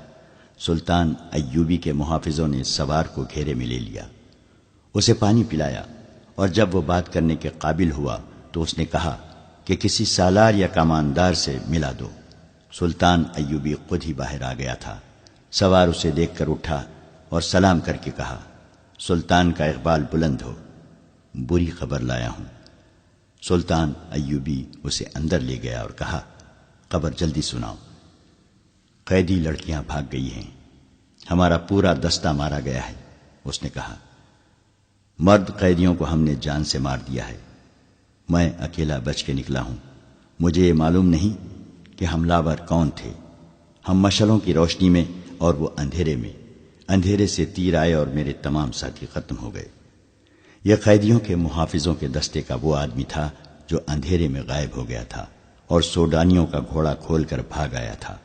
سلطان ایوبی کے محافظوں نے سوار کو گھیرے میں لے لیا، اسے پانی پلایا، اور جب وہ بات کرنے کے قابل ہوا تو اس نے کہا کہ کسی سالار یا کماندار سے ملا دو۔ سلطان ایوبی خود ہی باہر آ گیا تھا۔ سوار اسے دیکھ کر اٹھا اور سلام کر کے کہا، سلطان کا اقبال بلند ہو، بری خبر لایا ہوں۔ سلطان ایوبی اسے اندر لے گیا اور کہا، خبر جلدی سناؤ۔ قیدی لڑکیاں بھاگ گئی ہیں، ہمارا پورا دستہ مارا گیا ہے۔ اس نے کہا، مرد قیدیوں کو ہم نے جان سے مار دیا ہے، میں اکیلا بچ کے نکلا ہوں۔ مجھے یہ معلوم نہیں کہ حملہ آور کون تھے۔ ہم مشعلوں کی روشنی میں اور وہ اندھیرے میں، اندھیرے سے تیر آئے اور میرے تمام ساتھی ختم ہو گئے۔ یہ قیدیوں کے محافظوں کے دستے کا وہ آدمی تھا جو اندھیرے میں غائب ہو گیا تھا اور سوڈانیوں کا گھوڑا کھول کر بھاگ آیا تھا۔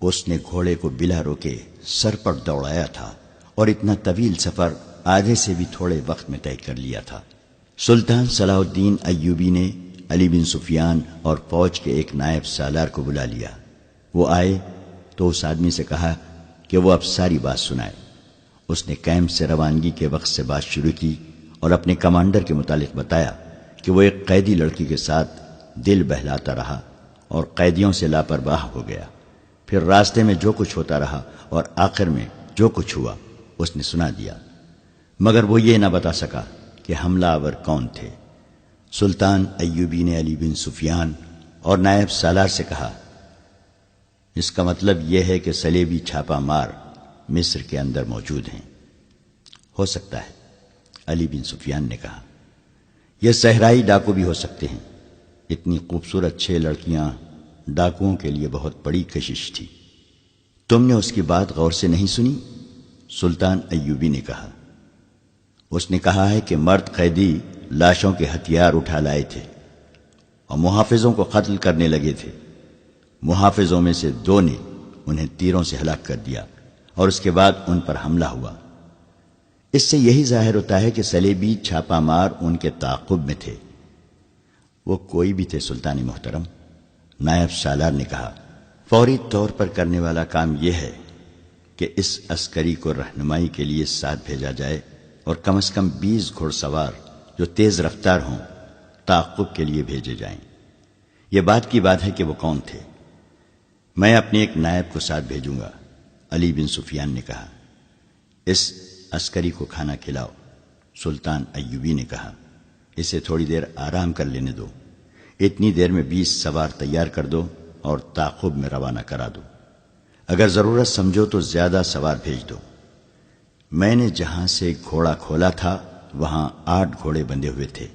اس نے گھوڑے کو بلا روکے سر پر دوڑایا تھا اور اتنا طویل سفر آدھے سے بھی تھوڑے وقت میں طے کر لیا تھا۔ سلطان صلاح الدین ایوبی نے علی بن سفیان اور فوج کے ایک نائب سالار کو بلا لیا۔ وہ آئے تو اس آدمی سے کہا کہ وہ اب ساری بات سنائے۔ اس نے کیمپ سے روانگی کے وقت سے بات شروع کی اور اپنے کمانڈر کے متعلق بتایا کہ وہ ایک قیدی لڑکی کے ساتھ دل بہلاتا رہا اور قیدیوں سے لاپرواہ ہو گیا۔ پھر راستے میں جو کچھ ہوتا رہا اور آخر میں جو کچھ ہوا اس نے سنا دیا، مگر وہ یہ نہ بتا سکا کہ حملہ آور کون تھے۔ سلطان ایوبی نے علی بن سفیان اور نائب سالار سے کہا، اس کا مطلب یہ ہے کہ صلیبی چھاپا مار مصر کے اندر موجود ہیں۔ ہو سکتا ہے، علی بن سفیان نے کہا، یہ صحرائی ڈاکو بھی ہو سکتے ہیں۔ اتنی خوبصورت 6 لڑکیاں ڈاکوؤں کے لیے بہت بڑی کشش تھی۔ تم نے اس کی بات غور سے نہیں سنی؟ سلطان ایوبی نے کہا۔ اس نے کہا ہے کہ مرد قیدی لاشوں کے ہتھیار اٹھا لائے تھے اور محافظوں کو قتل کرنے لگے تھے۔ محافظوں میں سے 2 نے انہیں تیروں سے ہلاک کر دیا اور اس کے بعد ان پر حملہ ہوا۔ اس سے یہی ظاہر ہوتا ہے کہ صلیبی چھاپا مار ان کے تعاقب میں تھے۔ وہ کوئی بھی تھے سلطان محترم، نائب سالار نے کہا۔ فوری طور پر کرنے والا کام یہ ہے کہ اس عسکری کو رہنمائی کے لیے ساتھ بھیجا جائے اور کم از کم 20 گھوڑ سوار جو تیز رفتار ہوں تعاقب کے لیے بھیجے جائیں۔ یہ بات کی بات ہے کہ وہ کون تھے۔ میں اپنے ایک نائب کو ساتھ بھیجوں گا، علی بن سفیان نے کہا۔ اس عسکری کو کھانا کھلاؤ، سلطان ایوبی نے کہا۔ اسے تھوڑی دیر آرام کر لینے دو۔ اتنی دیر میں 20 سوار تیار کر دو اور تعاقب میں روانہ کرا دو۔ اگر ضرورت سمجھو تو زیادہ سوار بھیج دو۔ میں نے جہاں سے گھوڑا کھولا تھا وہاں 8 گھوڑے بندھے ہوئے تھے۔